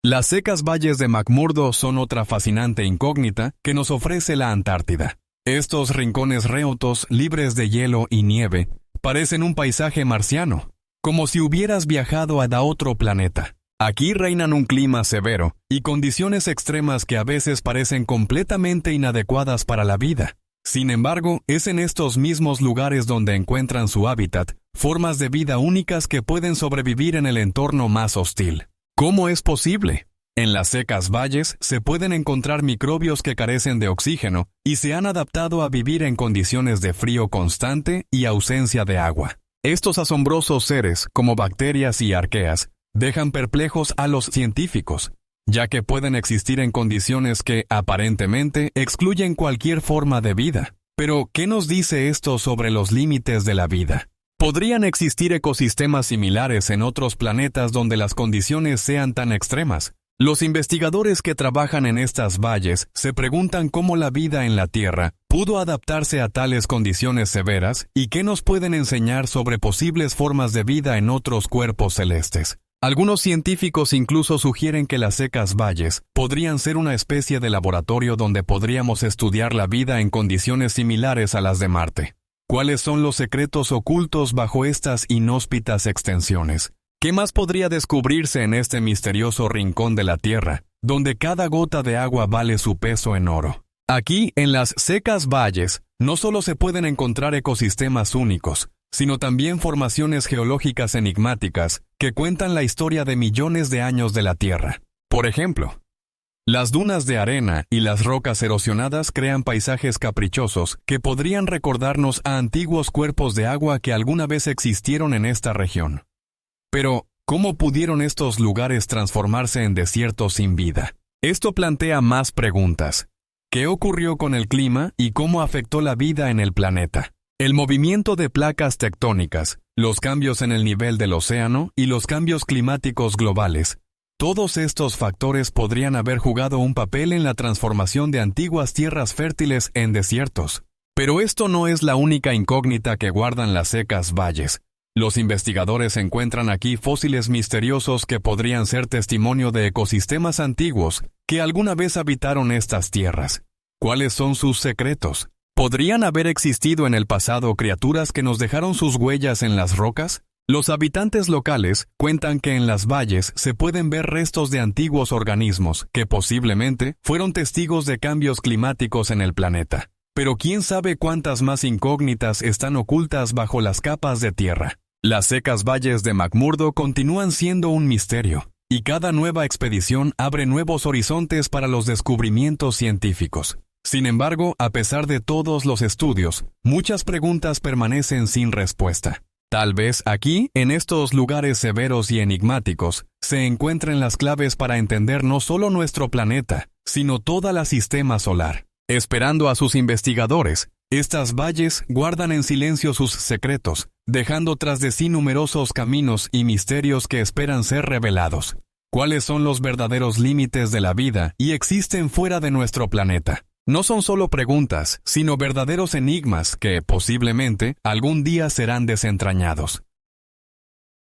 Las secas valles de McMurdo son otra fascinante incógnita que nos ofrece la Antártida. Estos rincones remotos, libres de hielo y nieve, parecen un paisaje marciano, como si hubieras viajado a otro planeta. Aquí reinan un clima severo y condiciones extremas que a veces parecen completamente inadecuadas para la vida. Sin embargo, es en estos mismos lugares donde encuentran su hábitat, formas de vida únicas que pueden sobrevivir en el entorno más hostil. ¿Cómo es posible? En las secas valles se pueden encontrar microbios que carecen de oxígeno y se han adaptado a vivir en condiciones de frío constante y ausencia de agua. Estos asombrosos seres, como bacterias y arqueas, dejan perplejos a los científicos, ya que pueden existir en condiciones que, aparentemente, excluyen cualquier forma de vida. Pero, ¿qué nos dice esto sobre los límites de la vida? ¿Podrían existir ecosistemas similares en otros planetas donde las condiciones sean tan extremas? Los investigadores que trabajan en estas valles se preguntan cómo la vida en la Tierra pudo adaptarse a tales condiciones severas y qué nos pueden enseñar sobre posibles formas de vida en otros cuerpos celestes. Algunos científicos incluso sugieren que las secas valles podrían ser una especie de laboratorio donde podríamos estudiar la vida en condiciones similares a las de Marte. ¿Cuáles son los secretos ocultos bajo estas inhóspitas extensiones? ¿Qué más podría descubrirse en este misterioso rincón de la Tierra, donde cada gota de agua vale su peso en oro? Aquí, en las secas valles, no solo se pueden encontrar ecosistemas únicos, sino también formaciones geológicas enigmáticas que cuentan la historia de millones de años de la Tierra. Por ejemplo, las dunas de arena y las rocas erosionadas crean paisajes caprichosos que podrían recordarnos a antiguos cuerpos de agua que alguna vez existieron en esta región. Pero, ¿cómo pudieron estos lugares transformarse en desiertos sin vida? Esto plantea más preguntas. ¿Qué ocurrió con el clima y cómo afectó la vida en el planeta? El movimiento de placas tectónicas, los cambios en el nivel del océano y los cambios climáticos globales. Todos estos factores podrían haber jugado un papel en la transformación de antiguas tierras fértiles en desiertos. Pero esto no es la única incógnita que guardan las secas valles. Los investigadores encuentran aquí fósiles misteriosos que podrían ser testimonio de ecosistemas antiguos que alguna vez habitaron estas tierras. ¿Cuáles son sus secretos? ¿Podrían haber existido en el pasado criaturas que nos dejaron sus huellas en las rocas? Los habitantes locales cuentan que en las valles se pueden ver restos de antiguos organismos que posiblemente fueron testigos de cambios climáticos en el planeta. Pero quién sabe cuántas más incógnitas están ocultas bajo las capas de tierra. Las secas valles de McMurdo continúan siendo un misterio, y cada nueva expedición abre nuevos horizontes para los descubrimientos científicos. Sin embargo, a pesar de todos los estudios, muchas preguntas permanecen sin respuesta. Tal vez aquí, en estos lugares severos y enigmáticos, se encuentren las claves para entender no solo nuestro planeta, sino toda la sistema solar. Esperando a sus investigadores, estas valles guardan en silencio sus secretos, dejando tras de sí numerosos caminos y misterios que esperan ser revelados. ¿Cuáles son los verdaderos límites de la vida y existen fuera de nuestro planeta? No son solo preguntas, sino verdaderos enigmas que, posiblemente, algún día serán desentrañados.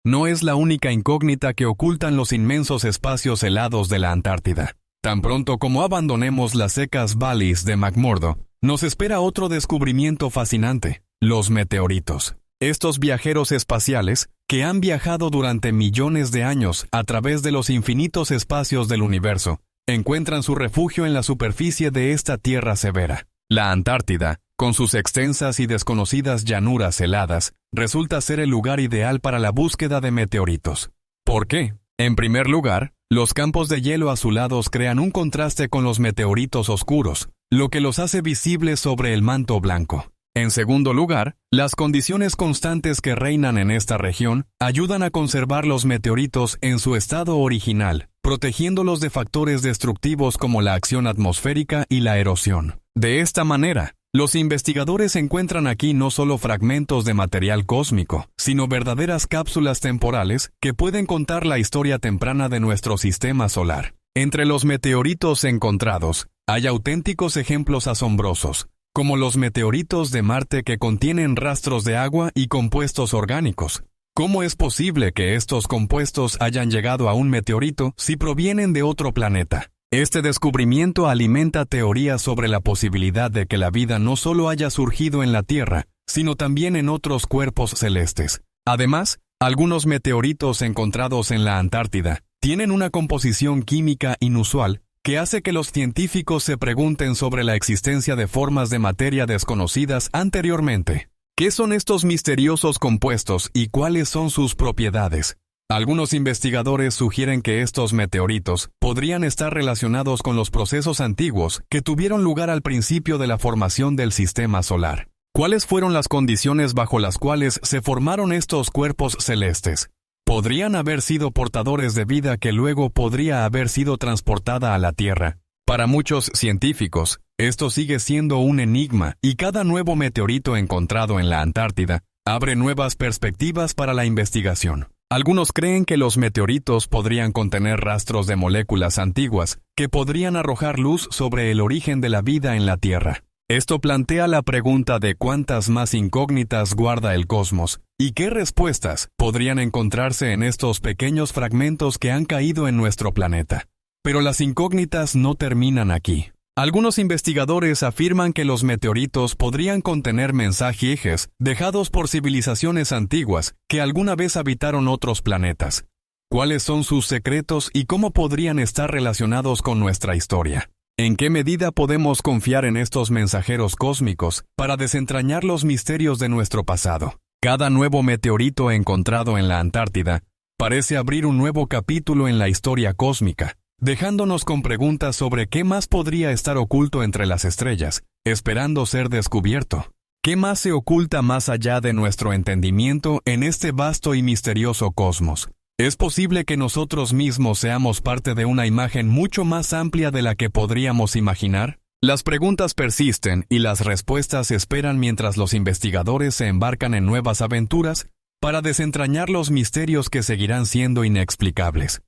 No es la única incógnita que ocultan los inmensos espacios helados de la Antártida. Tan pronto como abandonemos las secas valleys de McMurdo, nos espera otro descubrimiento fascinante: los meteoritos. Estos viajeros espaciales, que han viajado durante millones de años a través de los infinitos espacios del universo, encuentran su refugio en la superficie de esta tierra severa. La Antártida, con sus extensas y desconocidas llanuras heladas, resulta ser el lugar ideal para la búsqueda de meteoritos. ¿Por qué? En primer lugar, los campos de hielo azulados crean un contraste con los meteoritos oscuros, lo que los hace visibles sobre el manto blanco. En segundo lugar, las condiciones constantes que reinan en esta región ayudan a conservar los meteoritos en su estado original, protegiéndolos de factores destructivos como la acción atmosférica y la erosión. De esta manera, los investigadores encuentran aquí no solo fragmentos de material cósmico, sino verdaderas cápsulas temporales que pueden contar la historia temprana de nuestro sistema solar. Entre los meteoritos encontrados, hay auténticos ejemplos asombrosos, como los meteoritos de Marte que contienen rastros de agua y compuestos orgánicos. ¿Cómo es posible que estos compuestos hayan llegado a un meteorito si provienen de otro planeta? Este descubrimiento alimenta teorías sobre la posibilidad de que la vida no solo haya surgido en la Tierra, sino también en otros cuerpos celestes. Además, algunos meteoritos encontrados en la Antártida tienen una composición química inusual que hace que los científicos se pregunten sobre la existencia de formas de materia desconocidas anteriormente. ¿Qué son estos misteriosos compuestos y cuáles son sus propiedades? Algunos investigadores sugieren que estos meteoritos podrían estar relacionados con los procesos antiguos que tuvieron lugar al principio de la formación del sistema solar. ¿Cuáles fueron las condiciones bajo las cuales se formaron estos cuerpos celestes? ¿Podrían haber sido portadores de vida que luego podría haber sido transportada a la Tierra? Para muchos científicos, esto sigue siendo un enigma y cada nuevo meteorito encontrado en la Antártida abre nuevas perspectivas para la investigación. Algunos creen que los meteoritos podrían contener rastros de moléculas antiguas que podrían arrojar luz sobre el origen de la vida en la Tierra. Esto plantea la pregunta de cuántas más incógnitas guarda el cosmos y qué respuestas podrían encontrarse en estos pequeños fragmentos que han caído en nuestro planeta. Pero las incógnitas no terminan aquí. Algunos investigadores afirman que los meteoritos podrían contener mensajes dejados por civilizaciones antiguas que alguna vez habitaron otros planetas. ¿Cuáles son sus secretos y cómo podrían estar relacionados con nuestra historia? ¿En qué medida podemos confiar en estos mensajeros cósmicos para desentrañar los misterios de nuestro pasado? Cada nuevo meteorito encontrado en la Antártida parece abrir un nuevo capítulo en la historia cósmica, dejándonos con preguntas sobre qué más podría estar oculto entre las estrellas, esperando ser descubierto. ¿Qué más se oculta más allá de nuestro entendimiento en este vasto y misterioso cosmos? ¿Es posible que nosotros mismos seamos parte de una imagen mucho más amplia de la que podríamos imaginar? Las preguntas persisten y las respuestas esperan mientras los investigadores se embarcan en nuevas aventuras para desentrañar los misterios que seguirán siendo inexplicables.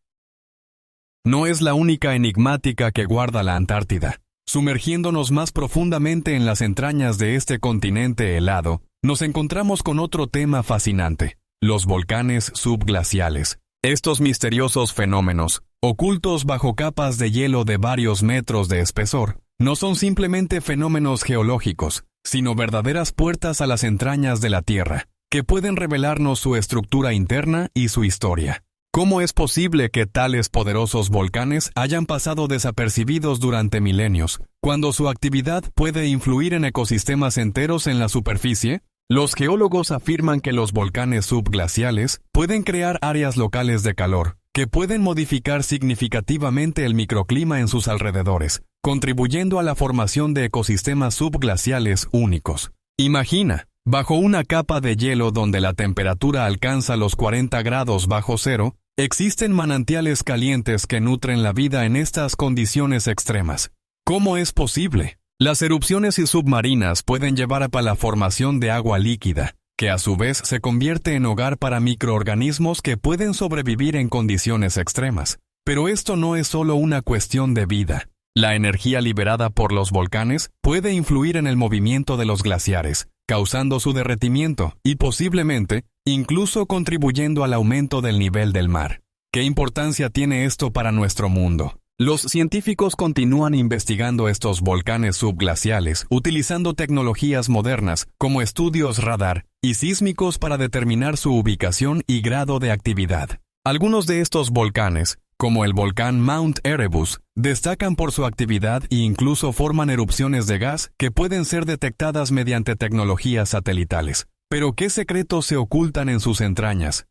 No es la única enigmática que guarda la Antártida. Sumergiéndonos más profundamente en las entrañas de este continente helado, nos encontramos con otro tema fascinante: los volcanes subglaciales. Estos misteriosos fenómenos, ocultos bajo capas de hielo de varios metros de espesor, no son simplemente fenómenos geológicos, sino verdaderas puertas a las entrañas de la Tierra, que pueden revelarnos su estructura interna y su historia. ¿Cómo es posible que tales poderosos volcanes hayan pasado desapercibidos durante milenios, cuando su actividad puede influir en ecosistemas enteros en la superficie? Los geólogos afirman que los volcanes subglaciales pueden crear áreas locales de calor, que pueden modificar significativamente el microclima en sus alrededores, contribuyendo a la formación de ecosistemas subglaciales únicos. Imagina, bajo una capa de hielo donde la temperatura alcanza los 40 grados bajo cero, existen manantiales calientes que nutren la vida en estas condiciones extremas. ¿Cómo es posible? Las erupciones submarinas pueden llevar a la formación de agua líquida, que a su vez se convierte en hogar para microorganismos que pueden sobrevivir en condiciones extremas. Pero esto no es solo una cuestión de vida. La energía liberada por los volcanes puede influir en el movimiento de los glaciares, causando su derretimiento y posiblemente, incluso contribuyendo al aumento del nivel del mar. ¿Qué importancia tiene esto para nuestro mundo? Los científicos continúan investigando estos volcanes subglaciales utilizando tecnologías modernas como estudios radar y sísmicos para determinar su ubicación y grado de actividad. Algunos de estos volcanes, como el volcán Mount Erebus, destacan por su actividad e incluso forman erupciones de gas que pueden ser detectadas mediante tecnologías satelitales. Pero ¿qué secretos se ocultan en sus entrañas?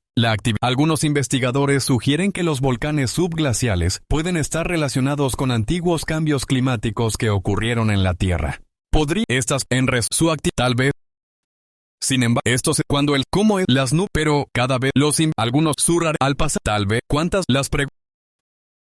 Algunos investigadores sugieren que los volcanes subglaciales pueden estar relacionados con antiguos cambios climáticos que ocurrieron en la Tierra. ¿Podría estas su actividad? Tal vez. Sin embargo, esto se cuando el cómo es las nubes, pero cada vez algunos surrar al pasar, tal vez cuántas las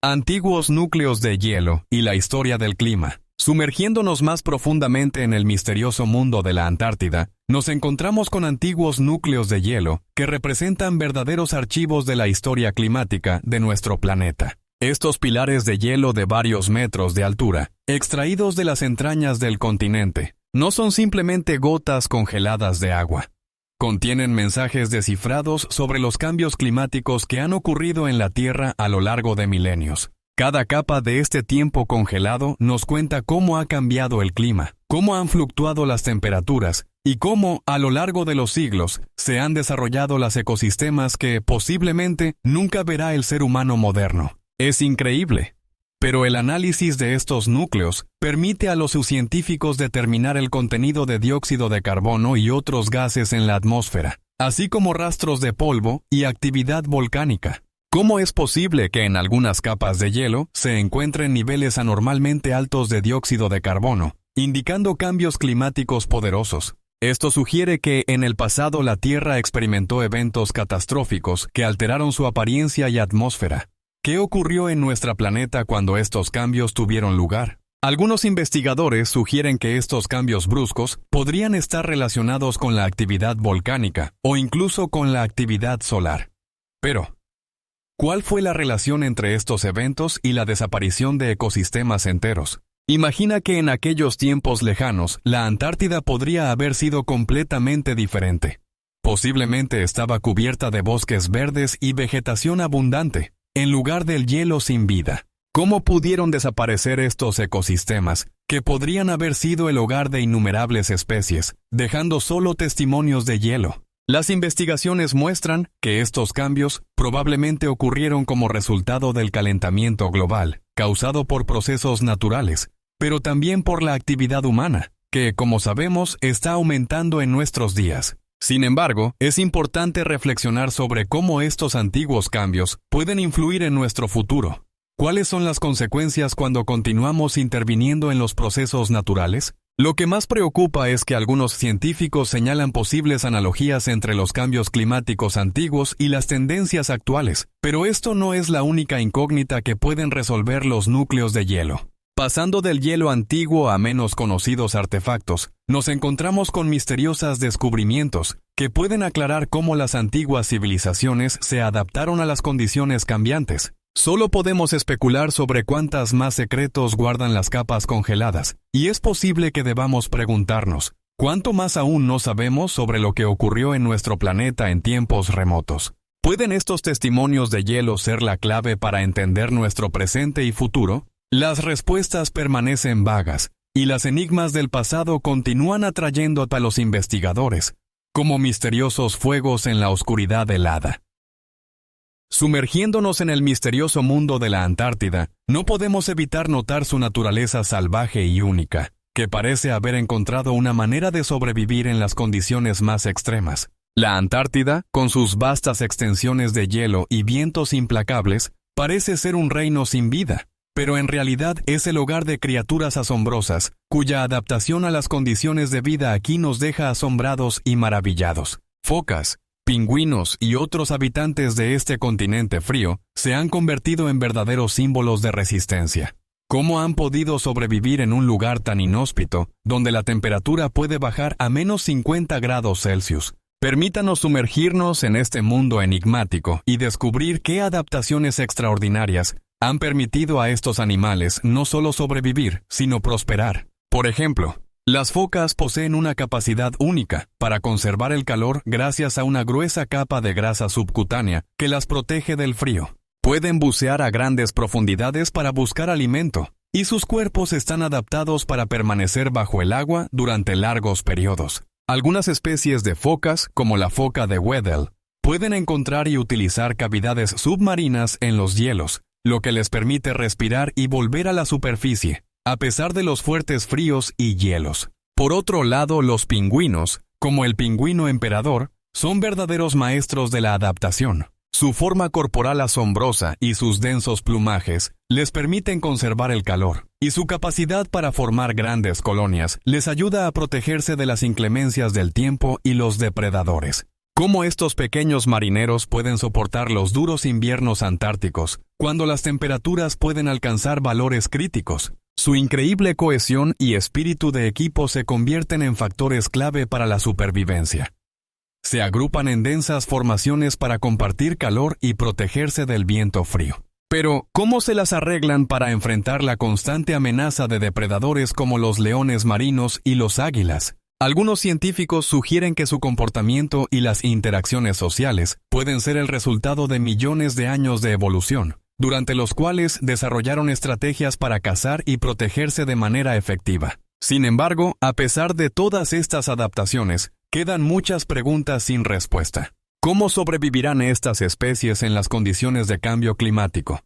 antiguos núcleos de hielo y la historia del clima. Sumergiéndonos más profundamente en el misterioso mundo de la Antártida, nos encontramos con antiguos núcleos de hielo que representan verdaderos archivos de la historia climática de nuestro planeta. Estos pilares de hielo de varios metros de altura, extraídos de las entrañas del continente, no son simplemente gotas congeladas de agua. Contienen mensajes descifrados sobre los cambios climáticos que han ocurrido en la Tierra a lo largo de milenios. Cada capa de este tiempo congelado nos cuenta cómo ha cambiado el clima, cómo han fluctuado las temperaturas y cómo, a lo largo de los siglos, se han desarrollado los ecosistemas que, posiblemente, nunca verá el ser humano moderno. Es increíble. Pero el análisis de estos núcleos permite a los científicos determinar el contenido de dióxido de carbono y otros gases en la atmósfera, así como rastros de polvo y actividad volcánica. ¿Cómo es posible que en algunas capas de hielo se encuentren niveles anormalmente altos de dióxido de carbono, indicando cambios climáticos poderosos? Esto sugiere que en el pasado la Tierra experimentó eventos catastróficos que alteraron su apariencia y atmósfera. ¿Qué ocurrió en nuestro planeta cuando estos cambios tuvieron lugar? Algunos investigadores sugieren que estos cambios bruscos podrían estar relacionados con la actividad volcánica o incluso con la actividad solar. Pero, ¿cuál fue la relación entre estos eventos y la desaparición de ecosistemas enteros? Imagina que en aquellos tiempos lejanos, la Antártida podría haber sido completamente diferente. Posiblemente estaba cubierta de bosques verdes y vegetación abundante, en lugar del hielo sin vida. ¿Cómo pudieron desaparecer estos ecosistemas, que podrían haber sido el hogar de innumerables especies, dejando solo testimonios de hielo? Las investigaciones muestran que estos cambios probablemente ocurrieron como resultado del calentamiento global, causado por procesos naturales, pero también por la actividad humana, que, como sabemos, está aumentando en nuestros días. Sin embargo, es importante reflexionar sobre cómo estos antiguos cambios pueden influir en nuestro futuro. ¿Cuáles son las consecuencias cuando continuamos interviniendo en los procesos naturales? Lo que más preocupa es que algunos científicos señalan posibles analogías entre los cambios climáticos antiguos y las tendencias actuales, pero esto no es la única incógnita que pueden resolver los núcleos de hielo. Pasando del hielo antiguo a menos conocidos artefactos, nos encontramos con misteriosos descubrimientos que pueden aclarar cómo las antiguas civilizaciones se adaptaron a las condiciones cambiantes. Solo podemos especular sobre cuántas más secretos guardan las capas congeladas, y es posible que debamos preguntarnos, ¿cuánto más aún no sabemos sobre lo que ocurrió en nuestro planeta en tiempos remotos? ¿Pueden estos testimonios de hielo ser la clave para entender nuestro presente y futuro? Las respuestas permanecen vagas, y los enigmas del pasado continúan atrayendo a los investigadores, como misteriosos fuegos en la oscuridad helada. Sumergiéndonos en el misterioso mundo de la Antártida, no podemos evitar notar su naturaleza salvaje y única, que parece haber encontrado una manera de sobrevivir en las condiciones más extremas. La Antártida, con sus vastas extensiones de hielo y vientos implacables, parece ser un reino sin vida, pero en realidad es el hogar de criaturas asombrosas, cuya adaptación a las condiciones de vida aquí nos deja asombrados y maravillados. Focas, pingüinos y otros habitantes de este continente frío se han convertido en verdaderos símbolos de resistencia. ¿Cómo han podido sobrevivir en un lugar tan inhóspito, donde la temperatura puede bajar a menos 50 grados Celsius? Permítanos sumergirnos en este mundo enigmático y descubrir qué adaptaciones extraordinarias han permitido a estos animales no solo sobrevivir, sino prosperar. Por ejemplo, las focas poseen una capacidad única para conservar el calor gracias a una gruesa capa de grasa subcutánea que las protege del frío. Pueden bucear a grandes profundidades para buscar alimento, y sus cuerpos están adaptados para permanecer bajo el agua durante largos periodos. Algunas especies de focas, como la foca de Weddell, pueden encontrar y utilizar cavidades submarinas en los hielos, lo que les permite respirar y volver a la superficie, a pesar de los fuertes fríos y hielos. Por otro lado, los pingüinos como el pingüino emperador, son verdaderos maestros de la adaptación. Su forma corporal asombrosa y sus densos plumajes les permiten conservar el calor, y su capacidad para formar grandes colonias les ayuda a protegerse de las inclemencias del tiempo y los depredadores. ¿Cómo estos pequeños marineros pueden soportar los duros inviernos antárticos cuando las temperaturas pueden alcanzar valores críticos? Su increíble cohesión y espíritu de equipo se convierten en factores clave para la supervivencia. Se agrupan en densas formaciones para compartir calor y protegerse del viento frío. Pero, ¿cómo se las arreglan para enfrentar la constante amenaza de depredadores como los leones marinos y los águilas? Algunos científicos sugieren que su comportamiento y las interacciones sociales pueden ser el resultado de millones de años de evolución, durante los cuales desarrollaron estrategias para cazar y protegerse de manera efectiva. Sin embargo, a pesar de todas estas adaptaciones, quedan muchas preguntas sin respuesta. ¿Cómo sobrevivirán estas especies en las condiciones de cambio climático?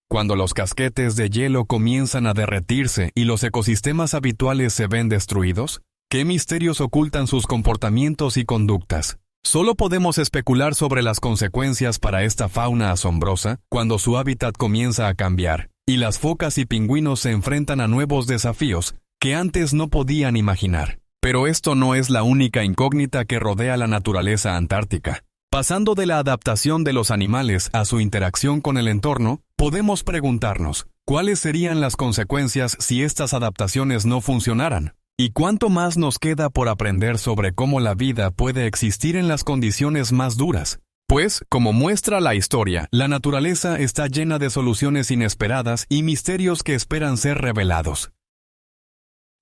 Cuando los casquetes de hielo comienzan a derretirse y los ecosistemas habituales se ven destruidos, ¿qué misterios ocultan sus comportamientos y conductas? Solo podemos especular sobre las consecuencias para esta fauna asombrosa cuando su hábitat comienza a cambiar, y las focas y pingüinos se enfrentan a nuevos desafíos que antes no podían imaginar. Pero esto no es la única incógnita que rodea la naturaleza antártica. Pasando de la adaptación de los animales a su interacción con el entorno, podemos preguntarnos, ¿cuáles serían las consecuencias si estas adaptaciones no funcionaran? ¿Y cuánto más nos queda por aprender sobre cómo la vida puede existir en las condiciones más duras? Pues, como muestra la historia, la naturaleza está llena de soluciones inesperadas y misterios que esperan ser revelados.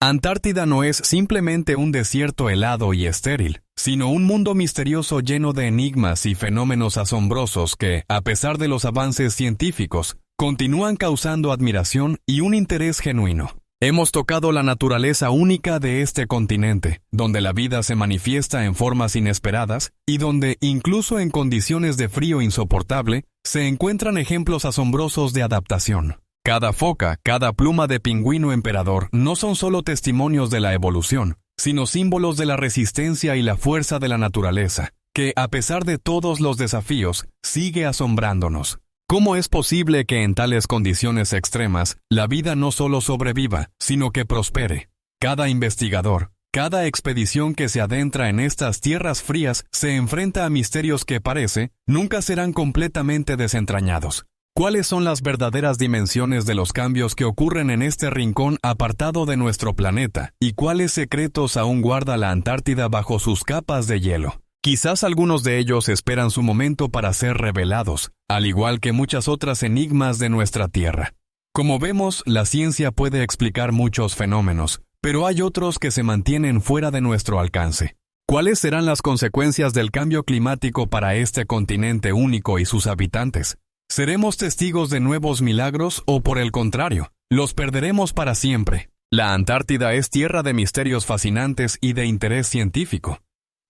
Antártida no es simplemente un desierto helado y estéril, sino un mundo misterioso lleno de enigmas y fenómenos asombrosos que, a pesar de los avances científicos, continúan causando admiración y un interés genuino. Hemos tocado la naturaleza única de este continente, donde la vida se manifiesta en formas inesperadas y donde, incluso en condiciones de frío insoportable, se encuentran ejemplos asombrosos de adaptación. Cada foca, cada pluma de pingüino emperador no son solo testimonios de la evolución, sino símbolos de la resistencia y la fuerza de la naturaleza, que, a pesar de todos los desafíos, sigue asombrándonos. ¿Cómo es posible que en tales condiciones extremas, la vida no solo sobreviva, sino que prospere? Cada investigador, cada expedición que se adentra en estas tierras frías se enfrenta a misterios que nunca serán completamente desentrañados. ¿Cuáles son las verdaderas dimensiones de los cambios que ocurren en este rincón apartado de nuestro planeta? ¿Y cuáles secretos aún guarda la Antártida bajo sus capas de hielo? Quizás algunos de ellos esperan su momento para ser revelados, al igual que muchas otras enigmas de nuestra Tierra. Como vemos, la ciencia puede explicar muchos fenómenos, pero hay otros que se mantienen fuera de nuestro alcance. ¿Cuáles serán las consecuencias del cambio climático para este continente único y sus habitantes? ¿Seremos testigos de nuevos milagros o, por el contrario, los perderemos para siempre? La Antártida es tierra de misterios fascinantes y de interés científico,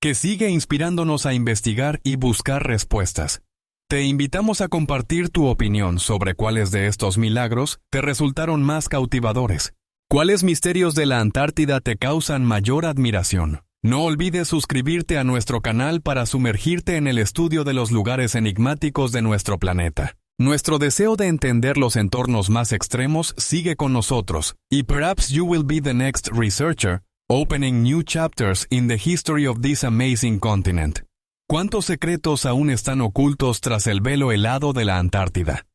que sigue inspirándonos a investigar y buscar respuestas. Te invitamos a compartir tu opinión sobre cuáles de estos milagros te resultaron más cautivadores. ¿Cuáles misterios de la Antártida te causan mayor admiración? No olvides suscribirte a nuestro canal para sumergirte en el estudio de los lugares enigmáticos de nuestro planeta. Nuestro deseo de entender los entornos más extremos sigue con nosotros, y perhaps you will be the next researcher, opening new chapters in the history of this amazing continent. ¿Cuántos secretos aún están ocultos tras el velo helado de la Antártida?